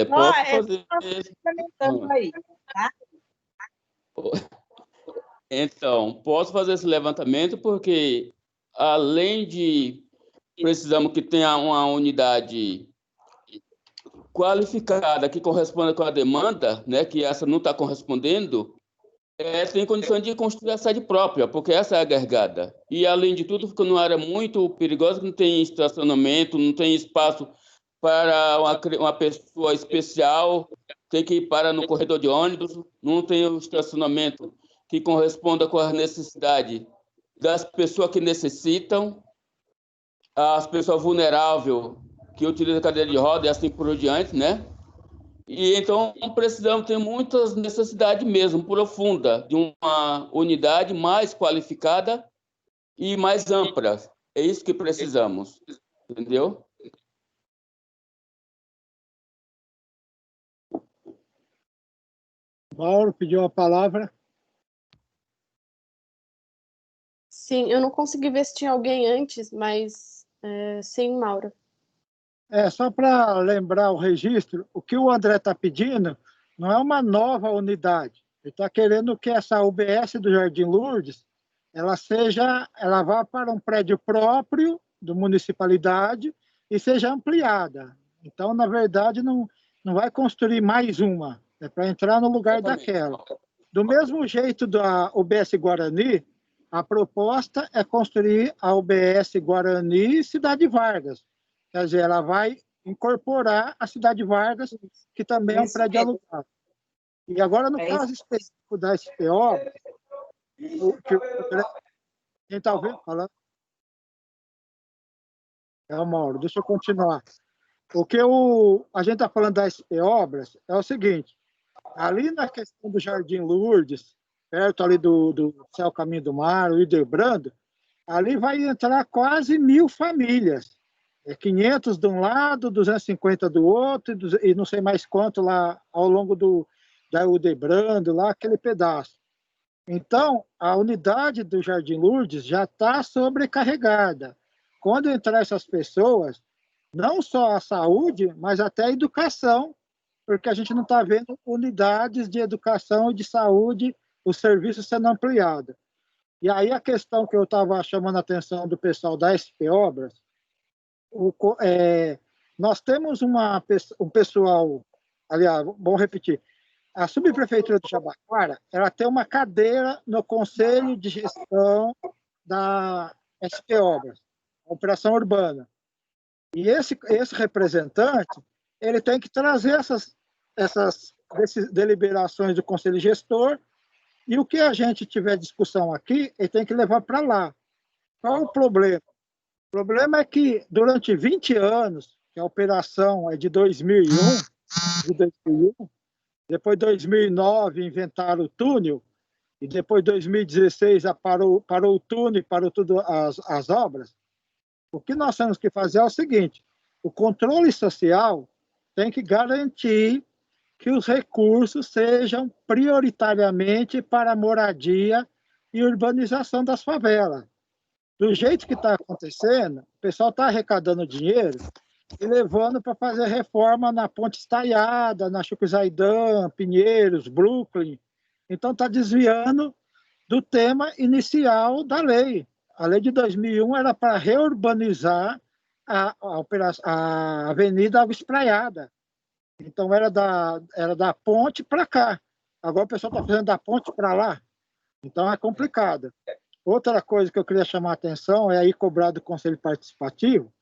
Speaker 8: Posso fazer...
Speaker 6: aí, tá?
Speaker 8: Então, posso fazer esse levantamento porque, além de precisamos que tenha uma unidade qualificada que corresponda com a demanda, né, que essa não está correspondendo, tem condição de construir a sede própria, porque essa é a agregada. E, além de tudo, fica numa área muito perigosa, que não tem estacionamento, não tem espaço para uma pessoa especial, tem que parar no corredor de ônibus, não tem o estacionamento que corresponda com a necessidade das pessoas que necessitam, as pessoas vulneráveis que utilizam cadeira de roda e assim por diante, né? E então precisamos ter muitas necessidades mesmo, profunda, de uma unidade mais qualificada e mais ampla. É isso que precisamos, entendeu?
Speaker 2: Mauro pediu a palavra.
Speaker 1: Sim, eu não consegui ver se tinha alguém antes, mas sim, Mauro.
Speaker 2: Só para lembrar o registro, o que o André está pedindo não é uma nova unidade. Ele está querendo que essa UBS do Jardim Lourdes ela vá para um prédio próprio da municipalidade e seja ampliada. Então, na verdade, não vai construir mais uma, é para entrar no lugar daquela. Do mesmo jeito da UBS Guarani, a proposta é construir a UBS Guarani Cidade Vargas. Quer dizer, ela vai incorporar a Cidade Vargas, que também é um prédio alugado. E agora, no caso específico da SPO, quem está ouvindo falando? Mauro, deixa eu continuar. O que a gente está falando da SP Obras é o seguinte, ali na questão do Jardim Lourdes, perto ali do Céu Caminho do Mar, o Idebrando, ali vai entrar quase 1.000 famílias. 500 de um lado, 250 do outro, e não sei mais quanto lá ao longo da Udebrando, lá aquele pedaço. Então, a unidade do Jardim Lourdes já está sobrecarregada. Quando entrar essas pessoas, não só a saúde, mas até a educação, porque a gente não está vendo unidades de educação e de saúde, os serviços sendo ampliados. E aí a questão que eu estava chamando a atenção do pessoal da SP Obras, nós temos um pessoal, aliás, vamos repetir, a subprefeitura de Jabaquara, ela tem uma cadeira no Conselho de Gestão da SP Obras, Operação Urbana. E esse representante, ele tem que trazer essas deliberações do Conselho Gestor, e o que a gente tiver discussão aqui, ele tem que levar para lá. Qual é o problema? O problema é que, durante 20 anos, que a operação é de 2001, depois de 2009 inventaram o túnel, e depois de 2016 parou o túnel, parou tudo as obras. O que nós temos que fazer é o seguinte, o controle social tem que garantir que os recursos sejam prioritariamente para a moradia e urbanização das favelas. Do jeito que está acontecendo, o pessoal está arrecadando dinheiro e levando para fazer reforma na Ponte Estaiada, na Chucrizaidan, Pinheiros, Brooklyn. Então, está desviando do tema inicial da lei. A lei de 2001 era para reurbanizar a Avenida Alves Praiada. Então, era da ponte para cá. Agora o pessoal está fazendo da ponte para lá. Então, é complicado. Outra coisa que eu queria chamar a atenção é aí cobrar do Conselho Participativo,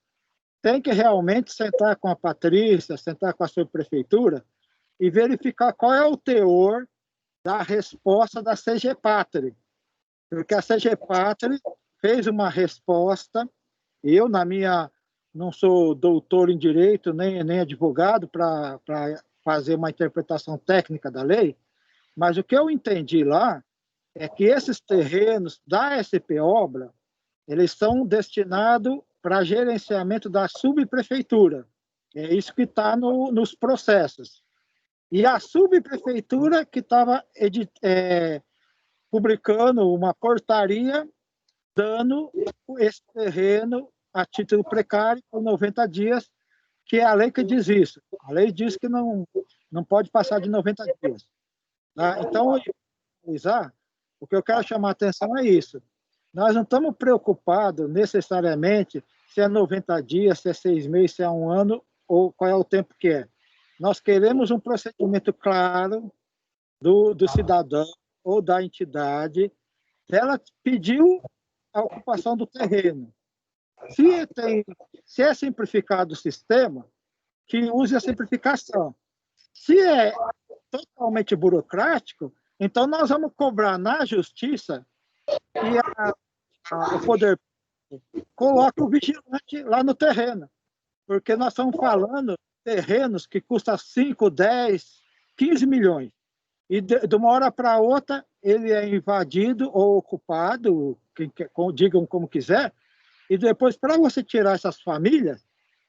Speaker 2: tem que realmente sentar com a Patrícia, sentar com a subprefeitura e verificar qual é o teor da resposta da CGPATRI, porque a CGPATRI fez uma resposta, eu, não sou doutor em direito, nem advogado para fazer uma interpretação técnica da lei, mas o que eu entendi lá é que esses terrenos da SP Obra, eles são destinados para gerenciamento da subprefeitura. É isso que está nos processos. E a subprefeitura que estava publicando uma portaria dando esse terreno a título precário por 90 dias, que é a lei que diz isso. A lei diz que não pode passar de 90 dias. Tá? Então, o que eu quero chamar a atenção é isso. Nós não estamos preocupados necessariamente se é 90 dias, se é 6 meses, se é 1 ano, ou qual é o tempo que é. Nós queremos um procedimento claro do cidadão ou da entidade. Ela pediu a ocupação do terreno. Se é simplificado o sistema, que use a simplificação. Se é totalmente burocrático, então nós vamos cobrar na justiça que o poder coloque o vigilante lá no terreno. Porque nós estamos falando de terrenos que custam 5, 10, 15 milhões. E de uma hora para outra, ele é invadido ou ocupado, digam como quiser, e depois, para você tirar essas famílias,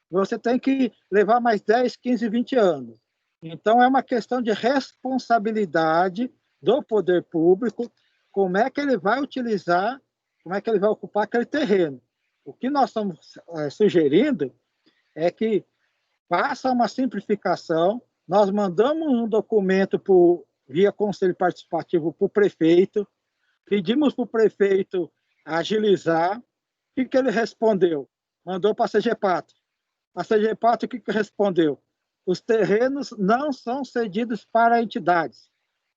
Speaker 2: você tem que levar mais 10, 15, 20 anos. Então, é uma questão de responsabilidade do poder público, como é que ele vai utilizar, como é que ele vai ocupar aquele terreno. O que nós estamos sugerindo é que faça uma simplificação, nós mandamos um documento via Conselho Participativo para o prefeito, pedimos para o prefeito agilizar. O que ele respondeu? Mandou para a CGPATRI. A CGPATRI, o que respondeu? Os terrenos não são cedidos para entidades.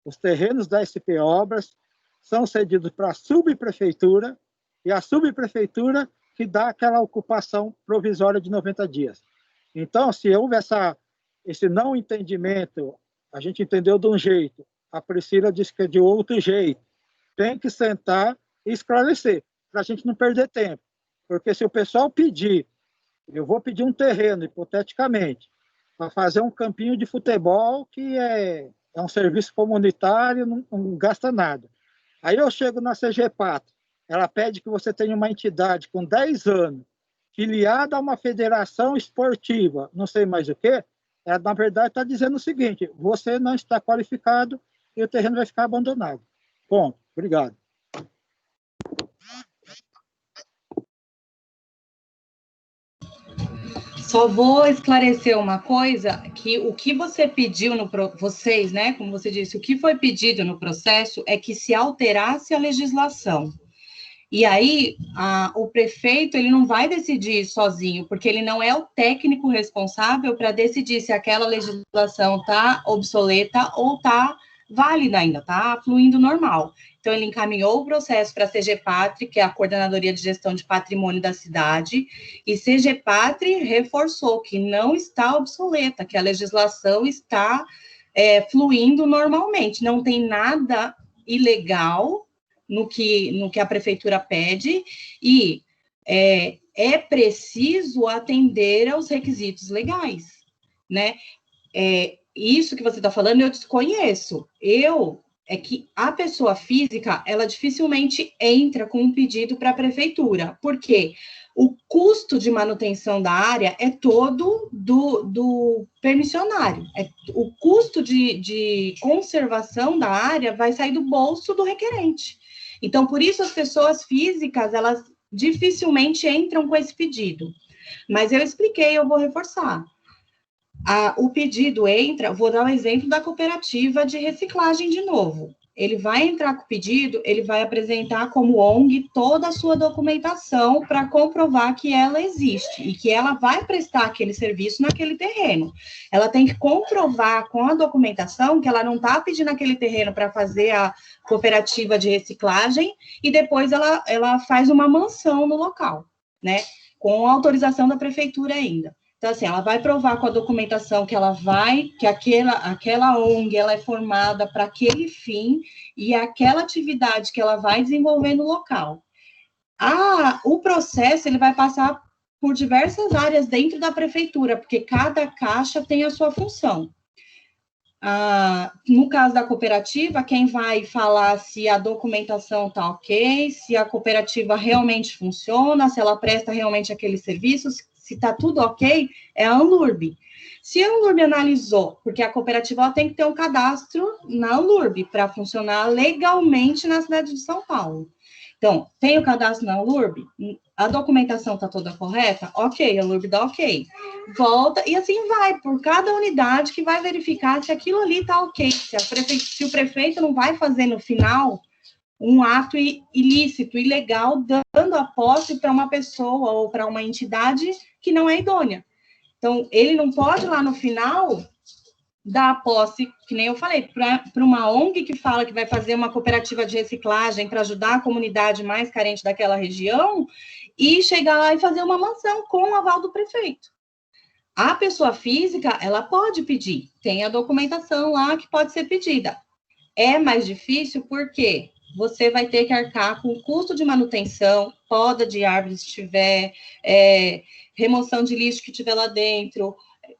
Speaker 2: Os terrenos da SP Obras são cedidos para a subprefeitura, e a subprefeitura que dá aquela ocupação provisória de 90 dias. Então, se houve esse não entendimento, a gente entendeu de um jeito, a Priscila disse que é de outro jeito, tem que sentar e esclarecer, para a gente não perder tempo. Porque se o pessoal pedir, eu vou pedir um terreno, hipoteticamente, para fazer um campinho de futebol, que é um serviço comunitário, não gasta nada. Aí eu chego na CGPATRI, ela pede que você tenha uma entidade com 10 anos, filiada a uma federação esportiva, não sei mais o quê, ela, na verdade, está dizendo o seguinte: você não está qualificado e o terreno vai ficar abandonado. Ponto. Obrigado.
Speaker 7: Só vou esclarecer uma coisa, que o que você pediu vocês, né, como você disse, o que foi pedido no processo é que se alterasse a legislação. E aí, o prefeito, ele não vai decidir sozinho, porque ele não é o técnico responsável para decidir se aquela legislação está obsoleta ou está válida ainda, está fluindo normal. Então, ele encaminhou o processo para a CGPATRI, que é a Coordenadoria de Gestão de Patrimônio da cidade, e CGPATRI reforçou que não está obsoleta, que a legislação está fluindo normalmente, não tem nada ilegal no que a prefeitura pede, e é preciso atender aos requisitos legais, né? Isso que você está falando, eu desconheço. É que a pessoa física, ela dificilmente entra com um pedido para a prefeitura, porque o custo de manutenção da área é todo do permissionário. O custo de conservação da área vai sair do bolso do requerente. Então, por isso, as pessoas físicas, elas dificilmente entram com esse pedido. Mas eu expliquei, eu vou reforçar. O pedido entra, vou dar um exemplo da cooperativa de reciclagem de novo. Ele vai entrar com o pedido, ele vai apresentar como ONG toda a sua documentação para comprovar que ela existe e que ela vai prestar aquele serviço naquele terreno. Ela tem que comprovar com a documentação que ela não está pedindo aquele terreno para fazer a cooperativa de reciclagem e depois ela faz uma mansão no local, né? Com autorização da prefeitura ainda. Então, assim, ela vai provar com a documentação que que aquela ONG ela é formada para aquele fim e aquela atividade que ela vai desenvolver no local. O processo ele vai passar por diversas áreas dentro da prefeitura, porque cada caixa tem a sua função. No caso da cooperativa, quem vai falar se a documentação está ok, se a cooperativa realmente funciona, se ela presta realmente aqueles serviços, se está tudo ok, é a Anlurb. Se a Anlurb analisou, porque a cooperativa ela tem que ter um cadastro na Anlurb para funcionar legalmente na cidade de São Paulo. Então, tem o cadastro na Anlurb? A documentação está toda correta? Ok, a Anlurb dá ok. Volta, e assim vai, por cada unidade que vai verificar se aquilo ali está ok, se o prefeito não vai fazer no final um ato ilícito, ilegal, dando a posse para uma pessoa ou para uma entidade que não é idônea. Então, ele não pode lá no final dar a posse, que nem eu falei, para uma ONG que fala que vai fazer uma cooperativa de reciclagem para ajudar a comunidade mais carente daquela região e chegar lá e fazer uma mansão com o aval do prefeito. A pessoa física, ela pode pedir, tem a documentação lá que pode ser pedida. É mais difícil porque você vai ter que arcar com o custo de manutenção, poda de árvores se tiver, remoção de lixo que tiver lá dentro,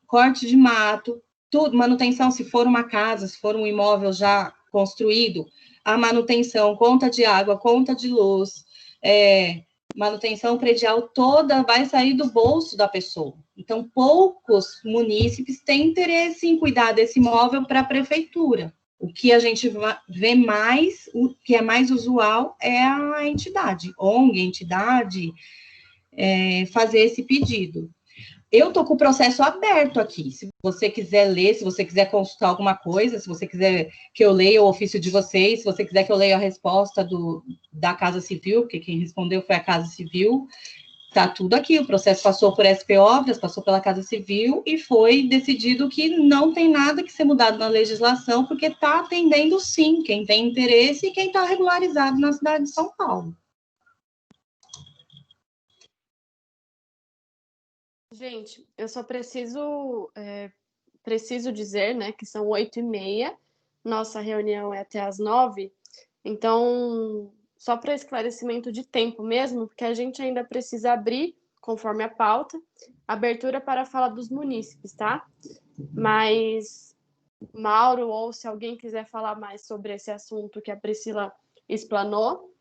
Speaker 7: corte de mato, tudo, manutenção, se for uma casa, se for um imóvel já construído, a manutenção, conta de água, conta de luz, manutenção predial toda vai sair do bolso da pessoa. Então, poucos munícipes têm interesse em cuidar desse imóvel para a prefeitura. O que a gente vê mais, o que é mais usual é a entidade, ONG, entidade, fazer esse pedido. Eu estou com o processo aberto aqui, se você quiser ler, se você quiser consultar alguma coisa, se você quiser que eu leia o ofício de vocês, se você quiser que eu leia a resposta da Casa Civil, porque quem respondeu foi a Casa Civil, está tudo aqui, o processo passou por SP Obras, passou pela Casa Civil e foi decidido que não tem nada que ser mudado na legislação, porque está atendendo sim quem tem interesse e quem está regularizado na cidade de São Paulo.
Speaker 1: Gente, eu só preciso dizer, né, que são 8h30, nossa reunião é até às 9h, então, só para esclarecimento de tempo mesmo, porque a gente ainda precisa abrir, conforme a pauta, abertura para a fala dos munícipes, tá? Mas, Mauro, ou se alguém quiser falar mais sobre esse assunto que a Priscila explanou,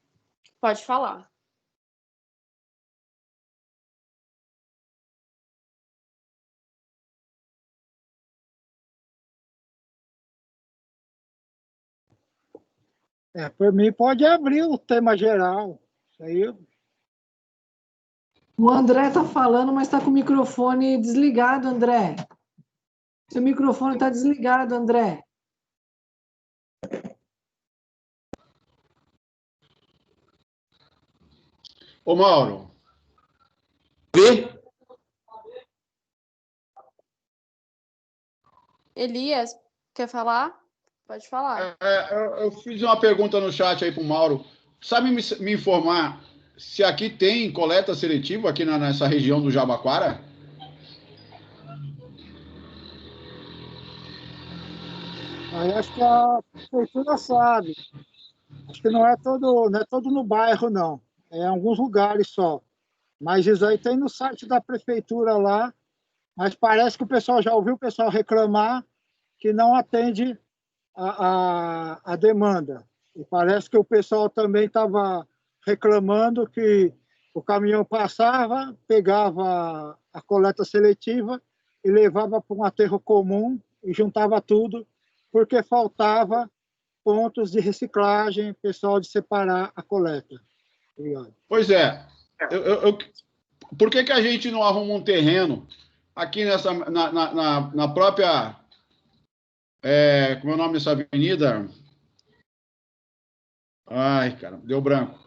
Speaker 1: pode falar.
Speaker 2: Por mim, pode abrir o tema geral. Isso aí.
Speaker 3: O André está falando, mas está com o microfone desligado, André. Seu microfone está desligado, André.
Speaker 9: Ô, Mauro.
Speaker 1: Elias, quer falar? Pode falar.
Speaker 9: Eu fiz uma pergunta no chat aí para o Mauro. Sabe me informar se aqui tem coleta seletiva aqui nessa região do Jabaquara?
Speaker 2: Aí acho que a prefeitura sabe. Acho que não é todo no bairro, não. É em alguns lugares só. Mas isso aí tem no site da prefeitura lá. Mas parece que o pessoal já ouviu o pessoal reclamar que não atende a demanda. E parece que o pessoal também estava reclamando que o caminhão passava, pegava a coleta seletiva e levava para um aterro comum e juntava tudo, porque faltava pontos de reciclagem, pessoal de separar a coleta. Obrigado.
Speaker 9: Pois é. Por que a gente não arruma um terreno aqui na própria... como é o nome dessa avenida? Ai, cara, deu branco.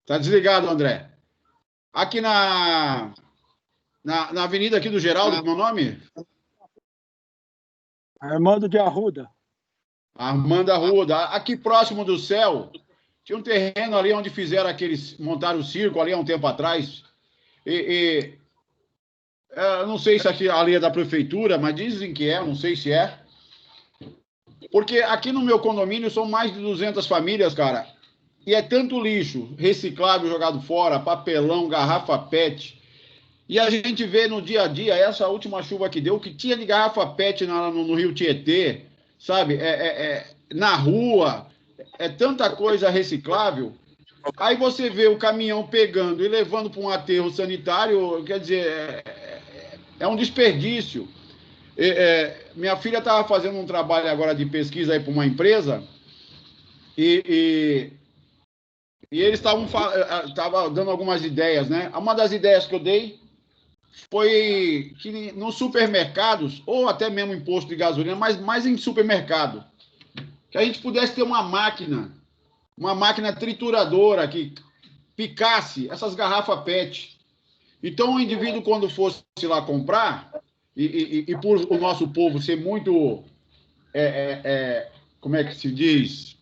Speaker 9: Tá desligado, André. Aqui na avenida aqui do Geraldo, como é o nome?
Speaker 2: Armando de Arruda.
Speaker 9: Armando Arruda. Aqui próximo do céu, tinha um terreno ali onde montaram o circo ali há um tempo atrás. E não sei se aqui a lei é da prefeitura, mas dizem que é, não sei se é. Porque aqui no meu condomínio são mais de 200 famílias, cara. E é tanto lixo reciclável jogado fora, papelão, garrafa PET. E a gente vê no dia a dia, essa última chuva que deu, que tinha de garrafa PET no Rio Tietê, sabe? Na rua, é tanta coisa reciclável. Aí você vê o caminhão pegando e levando para um aterro sanitário, quer dizer, é um desperdício. Minha filha estava fazendo um trabalho agora de pesquisa aí para uma empresa e eles estavam dando algumas ideias, né? Uma das ideias que eu dei foi que nos supermercados, ou até mesmo em posto de gasolina, mas mais em supermercado, que a gente pudesse ter uma máquina trituradora que picasse essas garrafas PET. Então, o indivíduo, quando fosse lá comprar, e por o nosso povo ser muito, como é que se diz?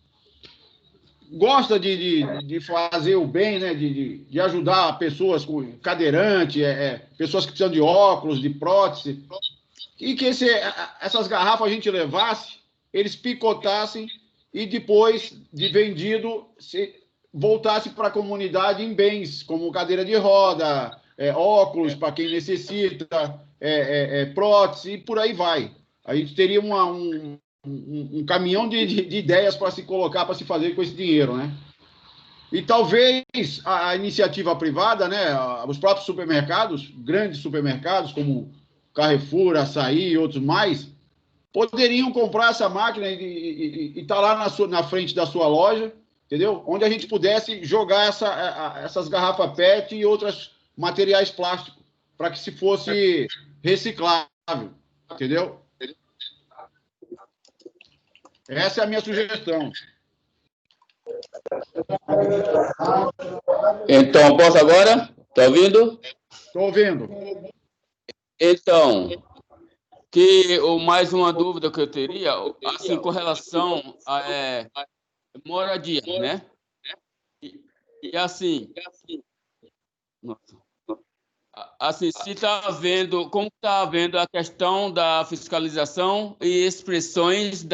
Speaker 9: Gosta de fazer o bem, né? de ajudar pessoas com cadeirante, pessoas que precisam de óculos, de prótese, e que essas garrafas a gente levasse, eles picotassem e depois de vendido voltasse para a comunidade em bens, como cadeira de roda, óculos para quem necessita, prótese, e por aí vai. A gente teria um caminhão de ideias para se colocar, para se fazer com esse dinheiro, né? E talvez a iniciativa privada, né, os próprios supermercados, grandes supermercados, como Carrefour, Açaí e outros mais, poderiam comprar essa máquina e estar lá na frente da sua loja, entendeu? Onde a gente pudesse jogar essas garrafas PET e outros materiais plásticos, para que se fosse reciclável, entendeu? Essa é a minha sugestão.
Speaker 8: Então, posso agora? Está ouvindo?
Speaker 9: Estou ouvindo.
Speaker 8: Então, mais uma dúvida que eu teria, assim, com relação a moradia, né? E assim, se está havendo, como está havendo a questão da fiscalização e expressões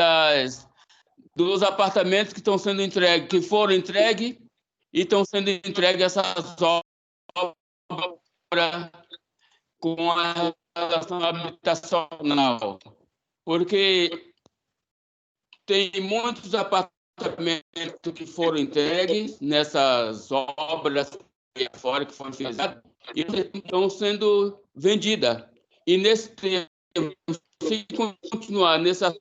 Speaker 8: dos apartamentos que estão sendo entregues, que foram entregues e estão sendo entregues essas obras com a relação habitacional, porque tem muitos apartamentos que foram entregues nessas obras fora que foram realizadas e estão sendo vendidas. E nesse tempo, se continuar nessa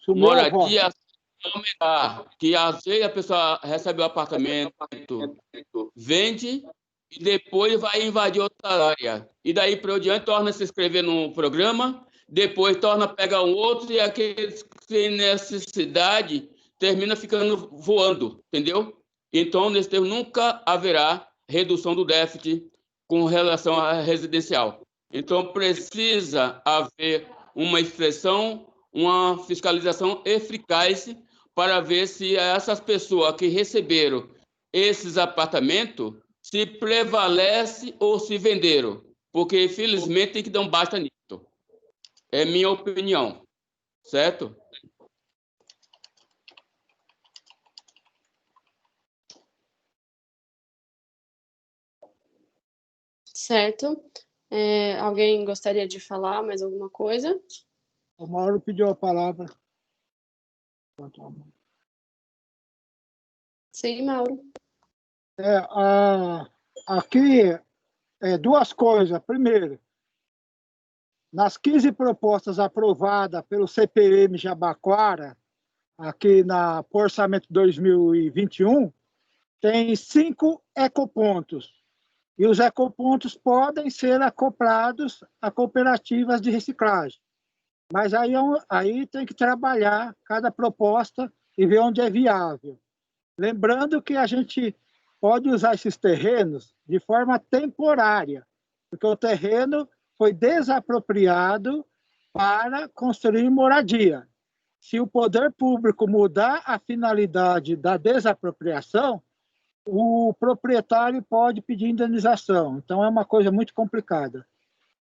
Speaker 8: moradia aumentar, que às vezes a pessoa recebe o apartamento, vende e depois vai invadir outra área. E daí para diante torna a se inscrever no programa, depois torna a pegar um outro e aqueles que têm necessidade termina ficando voando, entendeu? Então, nesse tempo, nunca haverá redução do déficit com relação à residencial. Então, precisa haver uma inspeção, uma fiscalização eficaz para ver se essas pessoas que receberam esses apartamentos se prevalece ou se venderam, porque, infelizmente, tem que dar um basta nisso. É minha opinião, certo?
Speaker 1: Certo. Alguém gostaria de falar mais alguma coisa?
Speaker 2: O Mauro pediu a palavra.
Speaker 1: Sim, Mauro.
Speaker 2: Aqui, duas coisas. Primeiro, nas 15 propostas aprovadas pelo CPM Jabaquara, aqui na Orçamento 2021, tem 5 ecopontos. E os ecopontos podem ser acoplados a cooperativas de reciclagem. Mas aí tem que trabalhar cada proposta e ver onde é viável. Lembrando que a gente pode usar esses terrenos de forma temporária, porque o terreno foi desapropriado para construir moradia. Se o poder público mudar a finalidade da desapropriação, o proprietário pode pedir indenização. Então, é uma coisa muito complicada.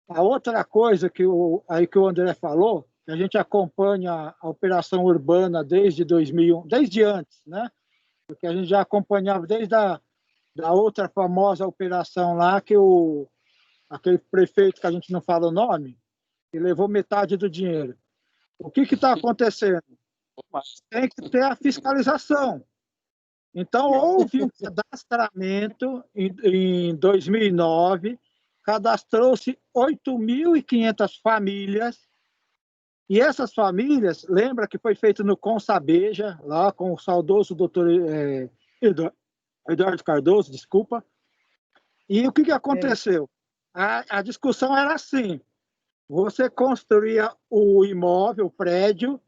Speaker 2: A outra coisa que o André falou, que a gente acompanha a operação urbana desde 2001, desde antes, né? Porque a gente já acompanhava desde da outra famosa operação lá, que aquele prefeito que a gente não fala o nome, que levou metade do dinheiro. O que está acontecendo? Tem que ter a fiscalização. Então, houve um cadastramento em 2009, cadastrou-se 8.500 famílias, e essas famílias, lembra que foi feito no Consabeja, lá com o saudoso doutor Eduardo Cardoso, desculpa. E o que aconteceu? A discussão era assim: você construía o imóvel, o prédio,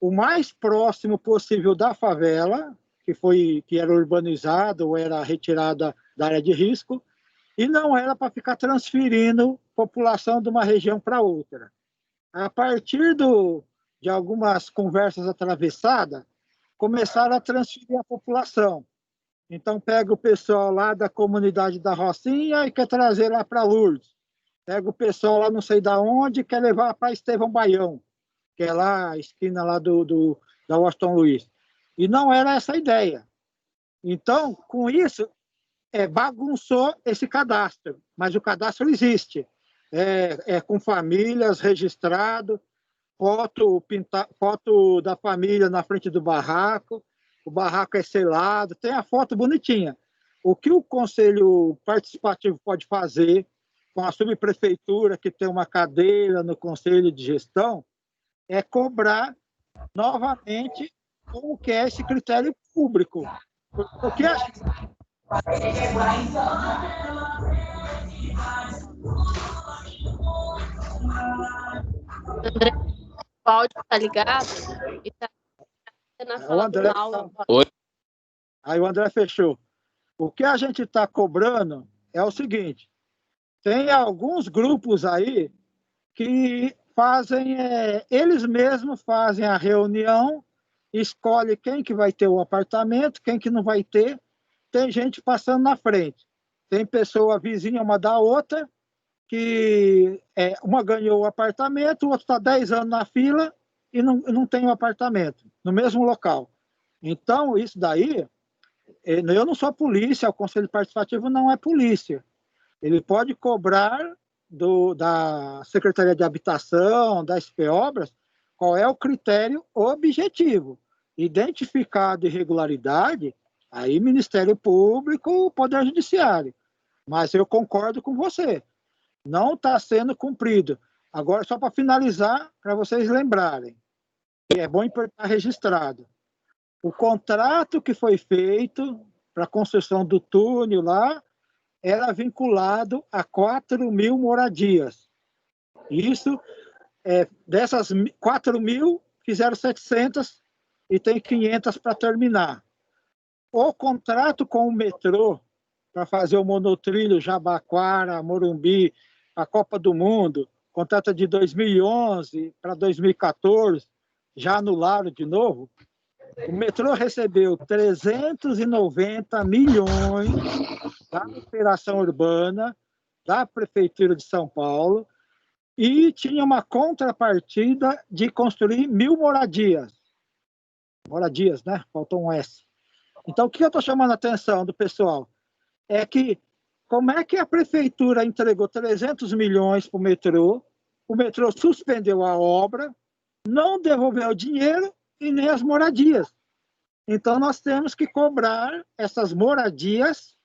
Speaker 2: o mais próximo possível da favela, que era urbanizado ou era retirada da área de risco, e não era para ficar transferindo população de uma região para outra. A partir de algumas conversas atravessadas, começaram a transferir a população. Então, pega o pessoal lá da comunidade da Rocinha e quer trazer lá para Lourdes. Pega o pessoal lá não sei da onde e quer levar para Estevão Baião, que é lá a esquina lá da Washington Luiz. E não era essa a ideia. Então, com isso, bagunçou esse cadastro. Mas o cadastro existe. É com famílias, registrado, foto da família na frente do barraco, o barraco é selado, tem a foto bonitinha. O que o Conselho Participativo pode fazer com a subprefeitura, que tem uma cadeira no Conselho de Gestão, é cobrar novamente como que é esse critério público. Porque
Speaker 1: André, o áudio está ligado e está na sala de aula.
Speaker 8: Oi.
Speaker 2: Aí o André fechou. O que a gente está cobrando é o seguinte: tem alguns grupos aí que fazem, eles mesmos fazem a reunião, escolhe quem que vai ter o apartamento, quem que não vai ter. Tem gente passando na frente. Tem pessoa vizinha uma da outra, que uma ganhou o apartamento, o outro está 10 anos na fila e não tem o apartamento, no mesmo local. Então, isso daí, eu não sou polícia, o Conselho Participativo não é polícia. Ele pode cobrar da Secretaria de Habitação, da SP Obras, qual é o critério objetivo. Identificado irregularidade, aí Ministério Público, Poder Judiciário. Mas eu concordo com você. Não está sendo cumprido. Agora, só para finalizar, para vocês lembrarem, que é bom estar registrado. O contrato que foi feito para a construção do túnel lá era vinculado a 4.000 moradias. Isso, dessas 4.000, fizeram 700 e tem 500 para terminar. O contrato com o metrô, para fazer o monotrilho Jabaquara, Morumbi, a Copa do Mundo, contrato de 2011 para 2014, já anularam de novo. O metrô recebeu 390 milhões da operação urbana da Prefeitura de São Paulo e tinha uma contrapartida de construir 1.000 moradias. Moradias, né? Faltou um S. Então, o que eu estou chamando a atenção do pessoal é que como é que a Prefeitura entregou 300 milhões para o metrô suspendeu a obra, não devolveu o dinheiro e nem as moradias. Então, nós temos que cobrar essas moradias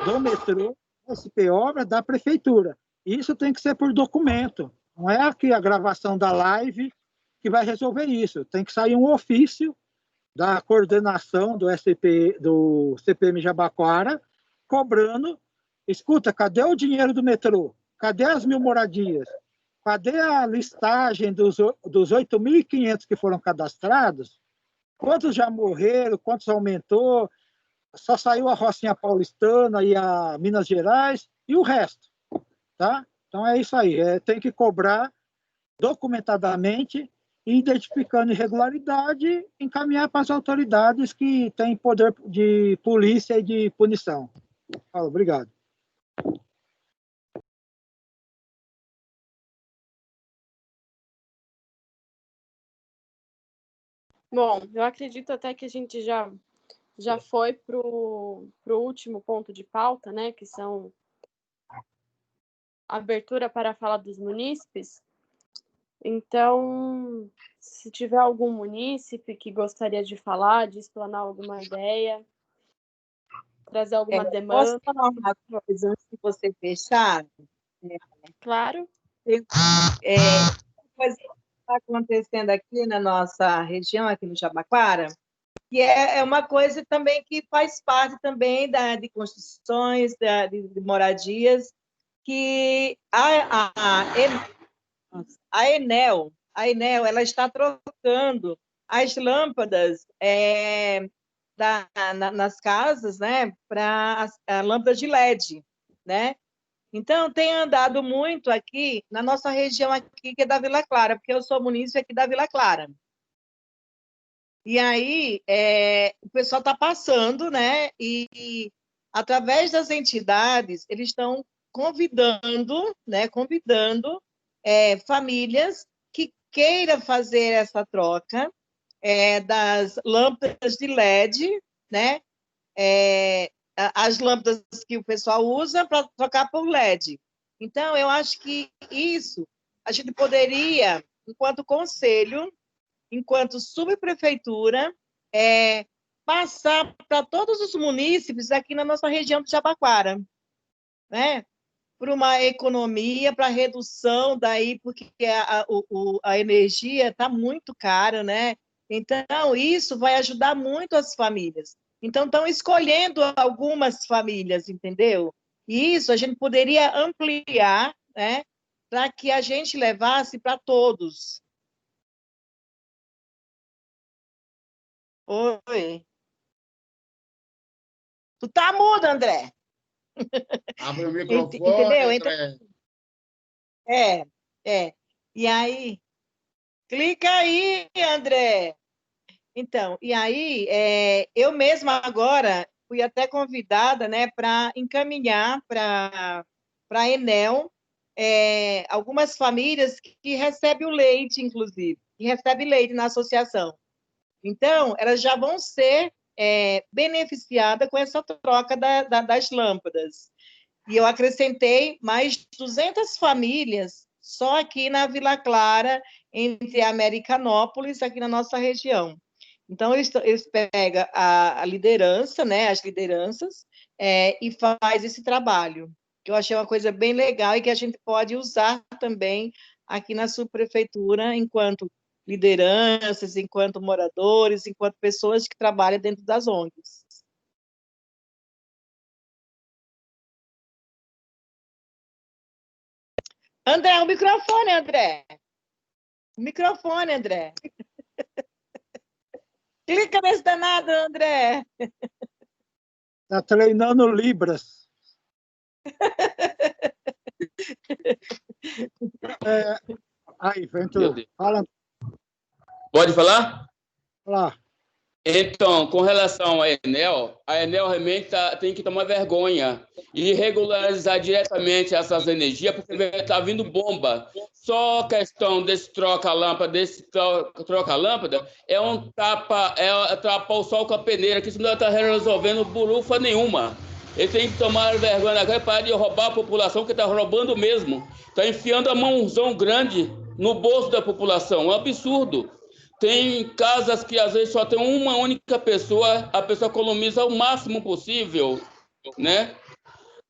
Speaker 2: do metrô, SP Obra, da Prefeitura. Isso tem que ser por documento. Não é aqui a gravação da live que vai resolver isso. Tem que sair um ofício da coordenação do CPM Jabaquara, cobrando, escuta, cadê o dinheiro do metrô? Cadê as 1.000 moradias? Cadê a listagem dos 8.500 que foram cadastrados? Quantos já morreram? Quantos aumentou? Só saiu a Rocinha Paulistana e a Minas Gerais e o resto, tá? Então é isso aí, tem que cobrar documentadamente e, identificando irregularidade, encaminhar para as autoridades que têm poder de polícia e de punição. Obrigado.
Speaker 1: Bom, eu acredito até que a gente já foi para o último ponto de pauta, né, que são a abertura para a fala dos munícipes. Então, se tiver algum munícipe que gostaria de falar, de explanar alguma ideia, trazer alguma demanda.
Speaker 6: Posso falar uma coisa antes de você fechar?
Speaker 1: Claro.
Speaker 6: Coisa que está acontecendo aqui na nossa região, aqui no Jabaquara, que é uma coisa também que faz parte também de construções, de moradias, que a Enel, ela está trocando as lâmpadas nas casas, né, para lâmpadas de LED, né? Então, tem andado muito aqui na nossa região aqui, que é da Vila Clara, porque eu sou munícipe aqui da Vila Clara. E aí, o pessoal está passando, né? E através das entidades, eles estão convidando famílias que queiram fazer essa troca das lâmpadas de LED, né? As lâmpadas que o pessoal usa para trocar por LED. Então, eu acho que isso a gente poderia, enquanto conselho, enquanto subprefeitura, passar para todos os munícipes aqui na nossa região do Jabaquara, né? Por uma economia, para redução daí, porque a energia está muito cara, né? Então, isso vai ajudar muito as famílias. Então, estão escolhendo algumas famílias, entendeu? E isso a gente poderia ampliar, né? Para que a gente levasse para todos. Oi. Tu tá mudo, André.
Speaker 9: Abre o microfone,
Speaker 6: entendeu?
Speaker 9: André.
Speaker 6: Então, E aí, clica aí, André. Então, e aí, eu mesma agora fui até convidada, né, para encaminhar para a Enel algumas famílias que recebem o leite, inclusive, que recebem leite na associação. Então, elas já vão ser beneficiadas com essa troca das lâmpadas. E eu acrescentei mais 200 famílias só aqui na Vila Clara, entre Americanópolis, aqui na nossa região. Então, eles pegam a liderança, né, as lideranças, e faz esse trabalho, que eu achei uma coisa bem legal e que a gente pode usar também aqui na subprefeitura, enquanto lideranças, enquanto moradores, enquanto pessoas que trabalham dentro das ONGs. André, o microfone, André. O microfone, André. Clica nesse danado, André.
Speaker 2: Está treinando Libras. Aí, entrou. Fala.
Speaker 8: Pode falar?
Speaker 2: Lá.
Speaker 8: Então, com relação à Enel realmente tem que tomar vergonha e regularizar diretamente essas energias, porque está vindo bomba. Só a questão desse troca-lâmpada, é um tapar o sol com a peneira, que isso não está resolvendo burufa nenhuma. Ele tem que tomar vergonha agora e parar de roubar a população, que está roubando mesmo. Está enfiando a mãozão grande no bolso da população. É um absurdo. Tem casas que às vezes só tem uma única pessoa, a pessoa economiza o máximo possível, né?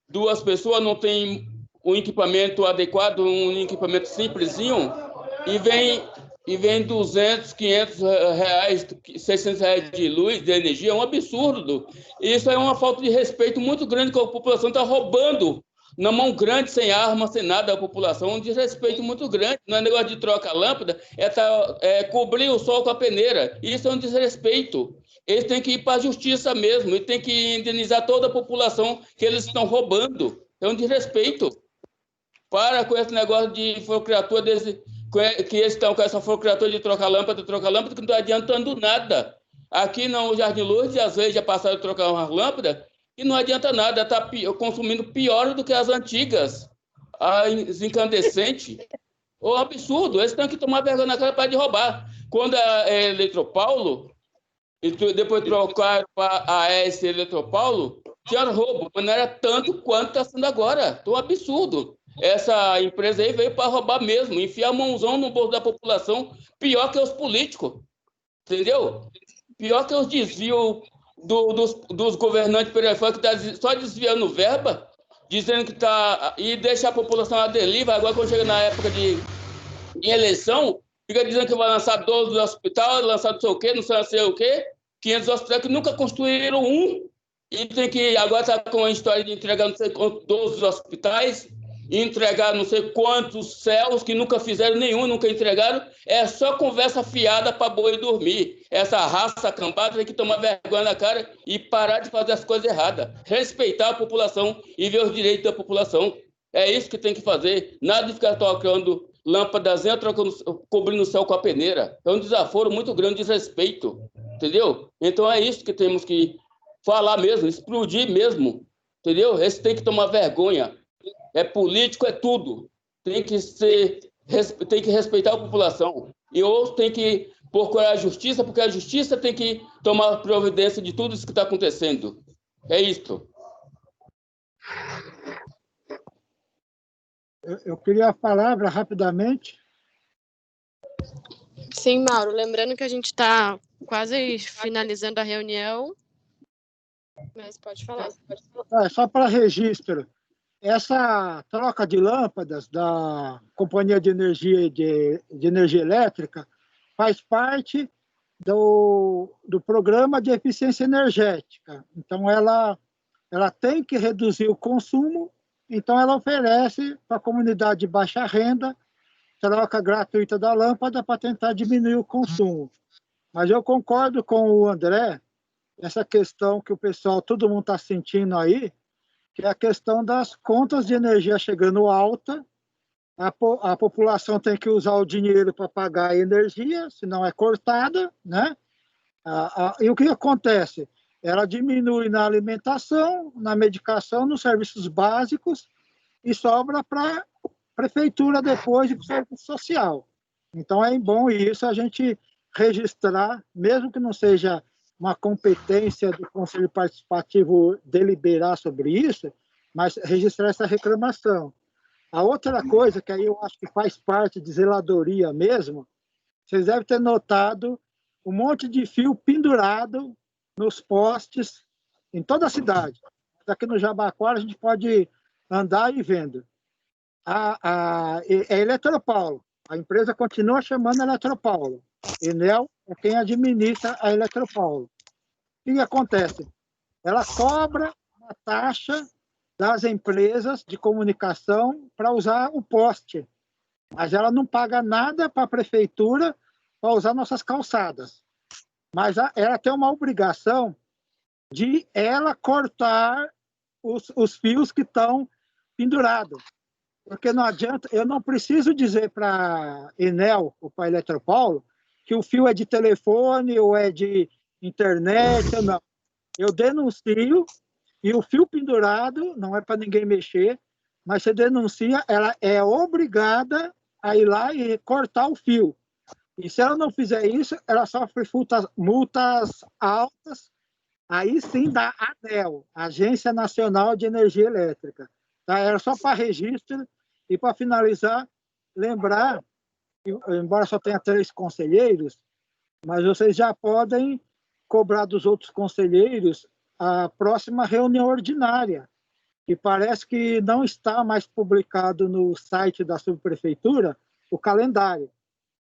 Speaker 8: 2 pessoas não tem um equipamento adequado, um equipamento simplesinho, e vem 200, 500 reais, 600 reais de luz, de energia, é um absurdo. Isso é uma falta de respeito muito grande que a população está roubando na mão grande, sem arma, sem nada, a população, um desrespeito muito grande. Não é negócio de troca lâmpada, cobrir o sol com a peneira. Isso é um desrespeito. Eles têm que ir para a justiça mesmo, e têm que indenizar toda a população que eles estão roubando. É um desrespeito. Para com esse negócio de criatura que estão com essa folclore de trocar lâmpada, que não está adiantando nada. Aqui no Jardim Lourdes, às vezes já passaram a trocar umas lâmpadas e não adianta nada, está consumindo pior do que as antigas, as incandescentes. O absurdo, eles têm que tomar vergonha na cara para de roubar. Quando a Eletropaulo, e depois trocaram para a AES Eletropaulo, tinha roubo, mas não era tanto quanto está sendo agora. Então, um absurdo. Essa empresa aí veio para roubar mesmo, enfiar a mãozão no bolso da população, pior que os políticos, entendeu? Pior que os desvios dos governantes periféricos, que estão só desviando verba, dizendo que está... E deixa a população à deriva. Agora, quando chega na época de eleição, fica dizendo que vai lançar 12 hospitais, lançar não sei o quê, não sei o quê, 500 hospitais que nunca construíram um, e tem que... Agora está com a história de entregar não sei quantos 12 hospitais, e entregar não sei quantos céus que nunca fizeram nenhum, nunca entregaram. É só conversa fiada para boi dormir. Essa raça cambada tem que tomar vergonha na cara e parar de fazer as coisas erradas. Respeitar a população e ver os direitos da população. É isso que tem que fazer. Nada de ficar tocando lâmpadazinha, cobrindo o céu com a peneira. É um desaforo muito grande de respeito. Entendeu? Então é isso que temos que falar mesmo, explodir mesmo. Entendeu? Esse tem que tomar vergonha. É político, é tudo. Tem que respeitar a população. E ou tem que procurar a justiça, porque a justiça tem que tomar providência de tudo isso que está acontecendo. É isso.
Speaker 2: Eu queria a palavra rapidamente.
Speaker 1: Sim, Mauro. Lembrando que a gente está quase finalizando a reunião. Mas pode falar.
Speaker 2: Só para registro. Essa troca de lâmpadas da Companhia de Energia Elétrica faz parte do programa de eficiência energética. Então, ela tem que reduzir o consumo, então ela oferece para a comunidade de baixa renda troca gratuita da lâmpada para tentar diminuir o consumo. Mas eu concordo com o André, essa questão que o pessoal, todo mundo está sentindo aí, que é a questão das contas de energia chegando alta, a população tem que usar o dinheiro para pagar a energia, senão é cortada, né? E o que acontece? Ela diminui na alimentação, na medicação, nos serviços básicos e sobra para a prefeitura depois e para o serviço social. Então é bom isso a gente registrar, mesmo que não seja uma competência do Conselho Participativo deliberar sobre isso, mas registrar essa reclamação. A outra coisa, que aí eu acho que faz parte de zeladoria mesmo, vocês devem ter notado um monte de fio pendurado nos postes em toda a cidade. Aqui no Jabaquara a gente pode andar e vendo. É Eletropaulo. A empresa continua chamando Eletropaulo. Enel é quem administra a Eletropaulo. O que acontece? Ela cobra uma taxa das empresas de comunicação para usar o poste, mas ela não paga nada para a prefeitura para usar nossas calçadas. Mas ela tem uma obrigação de ela cortar os fios que estão pendurados. Porque não adianta, eu não preciso dizer para a Enel ou para a Eletropaulo que o fio é de telefone ou é de internet, não. Eu denuncio e o fio pendurado não é para ninguém mexer, mas você denuncia, ela é obrigada a ir lá e cortar o fio. E se ela não fizer isso, ela sofre multas altas, aí sim da ANEEL, Agência Nacional de Energia Elétrica. Tá? Era só para registro. E para finalizar, lembrar, embora só tenha 3 conselheiros, mas vocês já podem cobrar dos outros conselheiros a próxima reunião ordinária, que parece que não está mais publicado no site da subprefeitura o calendário.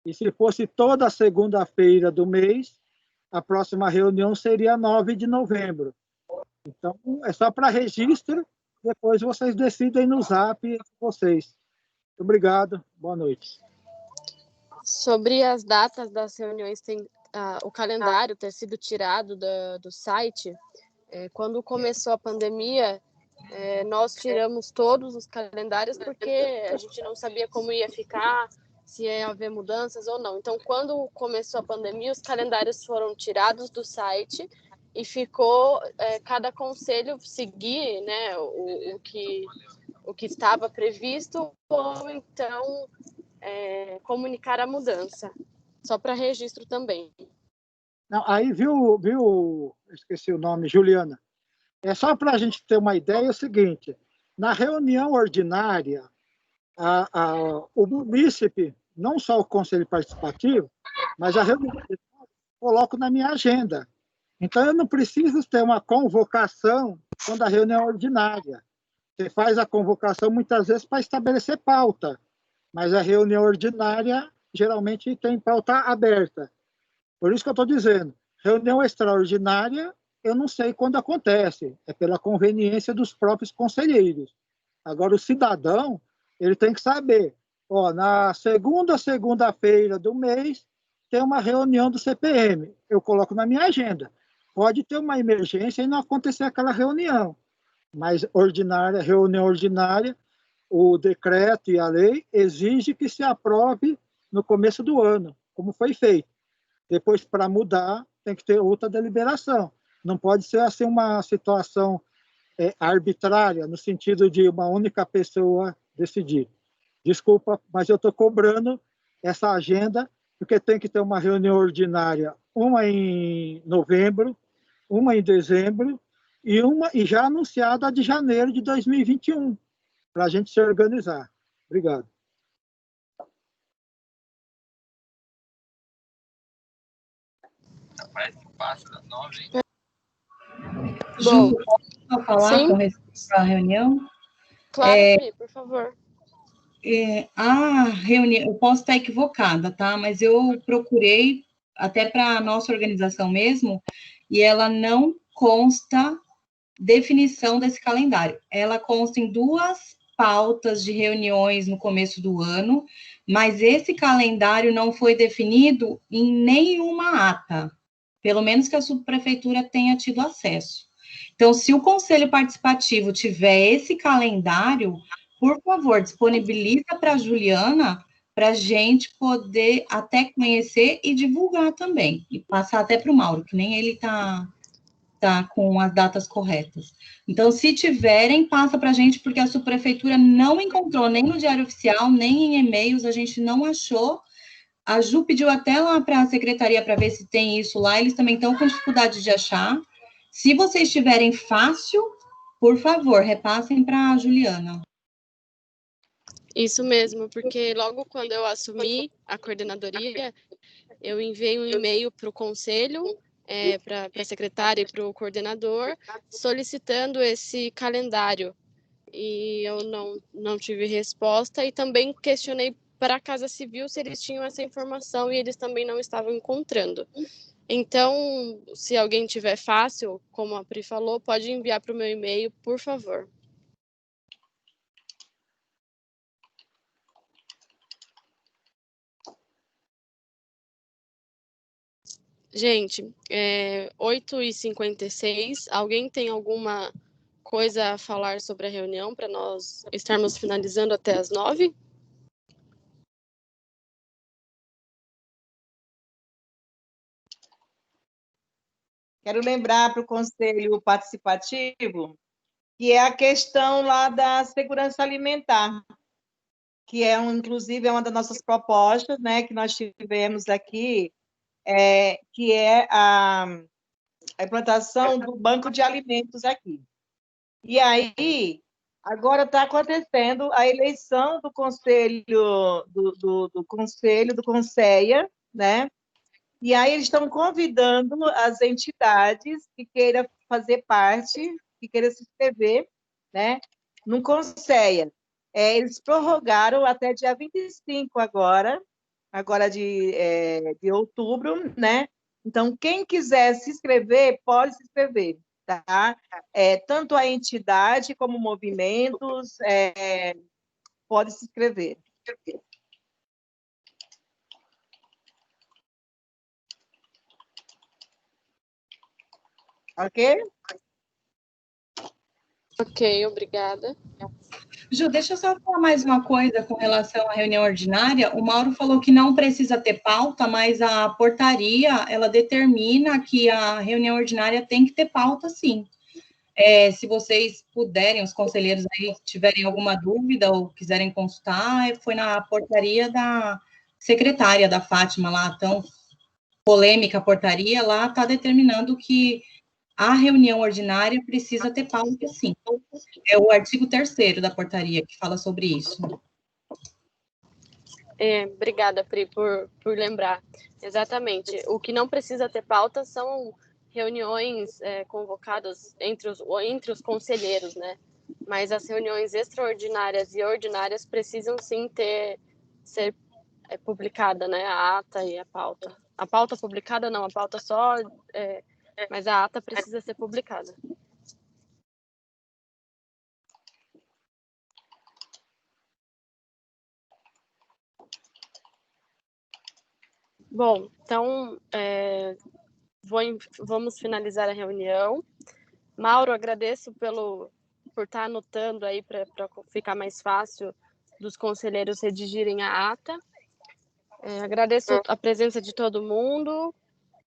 Speaker 2: E se fosse toda segunda-feira do mês, a próxima reunião seria 9 de novembro. Então, é só para registro, depois vocês decidem no Zap vocês. Muito obrigado, boa noite.
Speaker 1: Sobre as datas das reuniões, o calendário ter sido tirado do site. Quando começou a pandemia, nós tiramos todos os calendários porque a gente não sabia como ia ficar, se ia haver mudanças ou não. Então, quando começou a pandemia, os calendários foram tirados do site e ficou cada conselho seguir, né, o que estava previsto, ou então comunicar a mudança, só para registro também.
Speaker 2: Não, aí, esqueci o nome, Juliana. É só para a gente ter uma ideia, é o seguinte, na reunião ordinária, o munícipe, não só o conselho participativo, mas a reunião ordinária, eu coloco na minha agenda. Então, eu não preciso ter uma convocação quando a reunião é ordinária. Você faz a convocação, muitas vezes, para estabelecer pauta, mas a reunião ordinária, geralmente, tem pauta aberta. Por isso que eu estou dizendo, reunião extraordinária, eu não sei quando acontece, é pela conveniência dos próprios conselheiros. Agora, o cidadão, ele tem que saber, na segunda-feira do mês, tem uma reunião do CPM, eu coloco na minha agenda. Pode ter uma emergência e não acontecer aquela reunião, mas reunião ordinária, o decreto e a lei exige que se aprove no começo do ano, como foi feito. Depois, para mudar, tem que ter outra deliberação. Não pode ser assim uma situação arbitrária, no sentido de uma única pessoa decidir. Desculpa, mas eu estou cobrando essa agenda, porque tem que ter uma reunião ordinária, uma em novembro, uma em dezembro, e já anunciada a de janeiro de 2021, para a gente se organizar. Obrigado.
Speaker 10: Parece que passa das 9.
Speaker 7: Ju, posso falar
Speaker 1: Sim.
Speaker 7: com respeito à reunião?
Speaker 1: Claro, Pri, por favor.
Speaker 7: A reunião, eu posso estar equivocada, tá? Mas eu procurei até para a nossa organização mesmo, e ela não consta definição desse calendário. Ela consta em 2 pautas de reuniões no começo do ano, mas esse calendário não foi definido em nenhuma ata, pelo menos que a subprefeitura tenha tido acesso. Então, se o Conselho Participativo tiver esse calendário, por favor, disponibiliza para a Juliana, para a gente poder até conhecer e divulgar também, e passar até para o Mauro, que nem ele está com as datas corretas. Então, se tiverem, passa para a gente, porque a subprefeitura não encontrou nem no Diário Oficial, nem em e-mails, a gente não achou. A Ju pediu até lá para a secretaria para ver se tem isso lá, eles também estão com dificuldade de achar. Se vocês tiverem fácil, por favor, repassem para a Juliana.
Speaker 1: Isso mesmo, porque logo quando eu assumi a coordenadoria, eu enviei um e-mail para o conselho, para a secretária e para o coordenador, solicitando esse calendário. E eu não tive resposta, e também questionei para a Casa Civil se eles tinham essa informação, e eles também não estavam encontrando. Então, se alguém tiver fácil, como a Pri falou, pode enviar para o meu e-mail, por favor. Gente, 8h56. Alguém tem alguma coisa a falar sobre a reunião para nós estarmos finalizando até as 9?
Speaker 6: Quero lembrar para o Conselho Participativo que é a questão lá da segurança alimentar, que inclusive, é uma das nossas propostas, né, que nós tivemos aqui, que é a implantação do banco de alimentos aqui. E aí, agora está acontecendo a eleição do Conselho, do Conselho, né? E aí eles estão convidando as entidades que queiram fazer parte, que queiram se inscrever, né, no Conselho. Eles prorrogaram até dia 25 agora de outubro, né? Então, quem quiser se inscrever, pode se inscrever, tá? Tanto a entidade como movimentos pode se inscrever. Ok?
Speaker 1: Ok, obrigada.
Speaker 7: Ju, deixa eu só falar mais uma coisa com relação à reunião ordinária. O Mauro falou que não precisa ter pauta, mas a portaria, ela determina que a reunião ordinária tem que ter pauta, sim. Se vocês puderem, os conselheiros aí tiverem alguma dúvida ou quiserem consultar, foi na portaria da secretária da Fátima lá, tão polêmica a portaria, lá está determinando que a reunião ordinária precisa ter pauta, sim. É o artigo 3º da portaria que fala sobre isso.
Speaker 1: Obrigada, Pri, por lembrar. Exatamente. O que não precisa ter pauta são reuniões convocadas entre os conselheiros, né? Mas as reuniões extraordinárias e ordinárias precisam sim ser publicada, né? A ata e a pauta. A pauta publicada não, a pauta só, mas a ata precisa ser publicada. Bom, então vamos finalizar a reunião. Mauro, agradeço por estar anotando aí para ficar mais fácil dos conselheiros redigirem a ata. Agradeço a presença de todo mundo.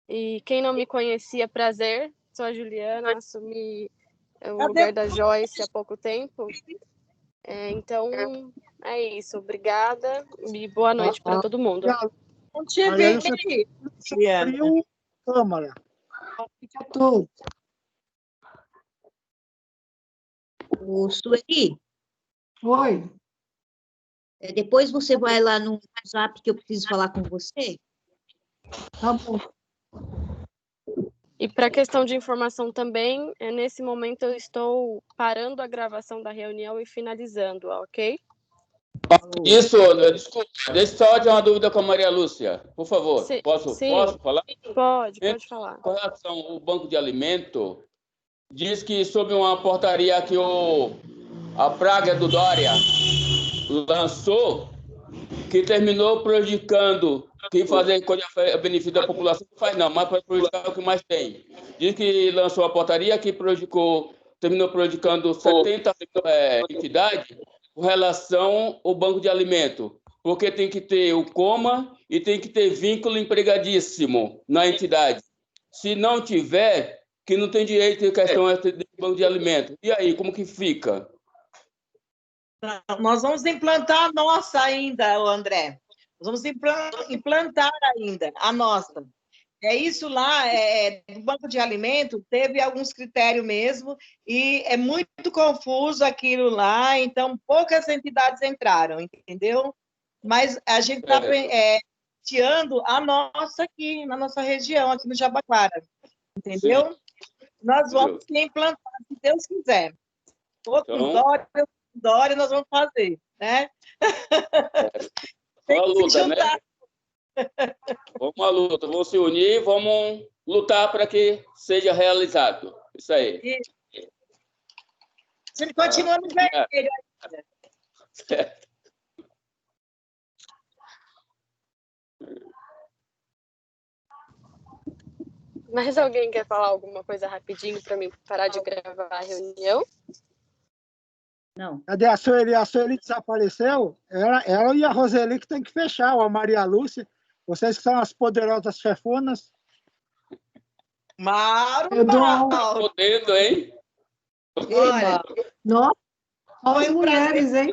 Speaker 1: E quem não me conhecia, prazer. Sou a Juliana, assumi o lugar da Joyce há pouco tempo. Então, é isso. Obrigada e boa noite para todo mundo.
Speaker 6: Não tinha bem aqui, Juliana.
Speaker 2: Câmara.
Speaker 3: Fica todo.
Speaker 5: O Sueli,
Speaker 3: Oi.
Speaker 5: depois você vai lá no WhatsApp que eu preciso falar com você.
Speaker 3: Tá bom.
Speaker 1: E para questão de informação também, nesse momento eu estou parando a gravação da reunião e finalizando, ok?
Speaker 8: Isso, desculpa, deixa só de uma dúvida com a Maria Lúcia, por favor.
Speaker 1: Sim,
Speaker 8: Posso falar?
Speaker 1: Pode falar.
Speaker 8: Com relação ao banco de alimento, diz que sob uma portaria que a praga do Dória lançou, que terminou prejudicando, que fazer coisa a benefício da população não faz não, mas para prejudicar o que mais tem. Diz que lançou a portaria que terminou prejudicando 70 entidades com relação ao banco de alimento, porque tem que ter o coma e tem que ter vínculo empregadíssimo na entidade. Se não tiver, que não tem direito em questão de banco de alimento. E aí, como que fica?
Speaker 6: Nós vamos implantar a nossa ainda, André. Nós vamos implantar ainda a nossa. Isso lá, do banco de alimento, teve alguns critérios mesmo, e é muito confuso aquilo lá, então poucas entidades entraram, entendeu? Mas a gente está pleiteando a nossa aqui, na nossa região, aqui no Jabaquara, entendeu? Sim. Nós vamos implantar, se Deus quiser. Ou com Dória, nós vamos fazer, né?
Speaker 8: Tem que luta, se juntar. Né? Vamos à luta, vamos se unir, vamos lutar para que seja realizado. Isso aí.
Speaker 6: A gente continua no vermelho ainda.
Speaker 8: Certo.
Speaker 1: Mais alguém quer falar alguma coisa rapidinho para mim parar de gravar a reunião?
Speaker 5: Não.
Speaker 2: Cadê a Sueli? A Sueli desapareceu? Ela e a Roseli que tem que fechar, ou a Maria Lúcia. Vocês que são as poderosas chefonas.
Speaker 6: Mauro!
Speaker 8: Podendo, hein?
Speaker 6: Olha,
Speaker 3: nossa, as mulheres, hein?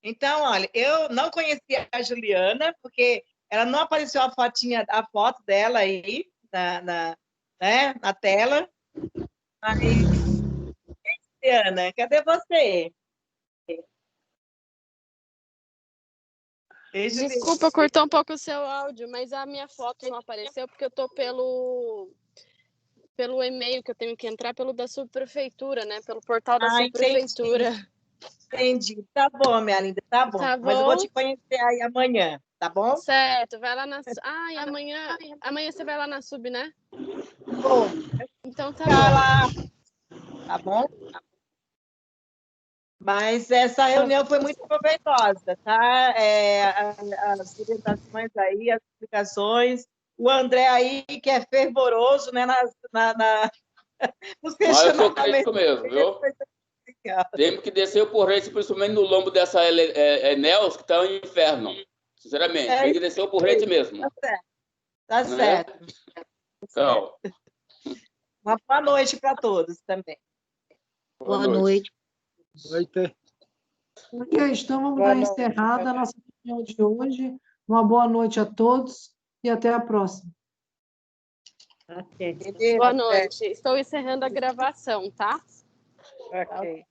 Speaker 6: Então, olha, eu não conhecia a Juliana, porque ela não apareceu a foto dela aí na tela. Mas, Juliana, cadê você?
Speaker 1: Desculpa, cortou um pouco o seu áudio, mas a minha foto não apareceu porque eu estou pelo e-mail que eu tenho que entrar, pelo da subprefeitura, né? Pelo portal da subprefeitura.
Speaker 6: Entendi. Tá bom, minha linda, tá bom. Mas eu vou te conhecer aí amanhã, tá bom?
Speaker 1: Certo, vai lá na... amanhã você vai lá na sub, né?
Speaker 6: Bom.
Speaker 1: Então tá
Speaker 6: bom. Lá. Tá bom? Mas essa reunião foi muito proveitosa, tá? As orientações aí, as explicações. O André aí, que é fervoroso, né? Nos questionamentos.
Speaker 8: Isso mesmo, viu? Temos que descer o porrete, principalmente no lombo dessa Enels, que está um inferno. Sinceramente, tem que descer o porrete mesmo.
Speaker 6: Tá certo.
Speaker 8: Então.
Speaker 6: Uma boa noite para todos também.
Speaker 5: Boa noite.
Speaker 2: Noite.
Speaker 3: Ok, então vamos dar encerrada a nossa reunião de hoje. Uma boa noite a todos e até a próxima.
Speaker 1: Boa noite. Estou encerrando a gravação, tá?
Speaker 6: Ok.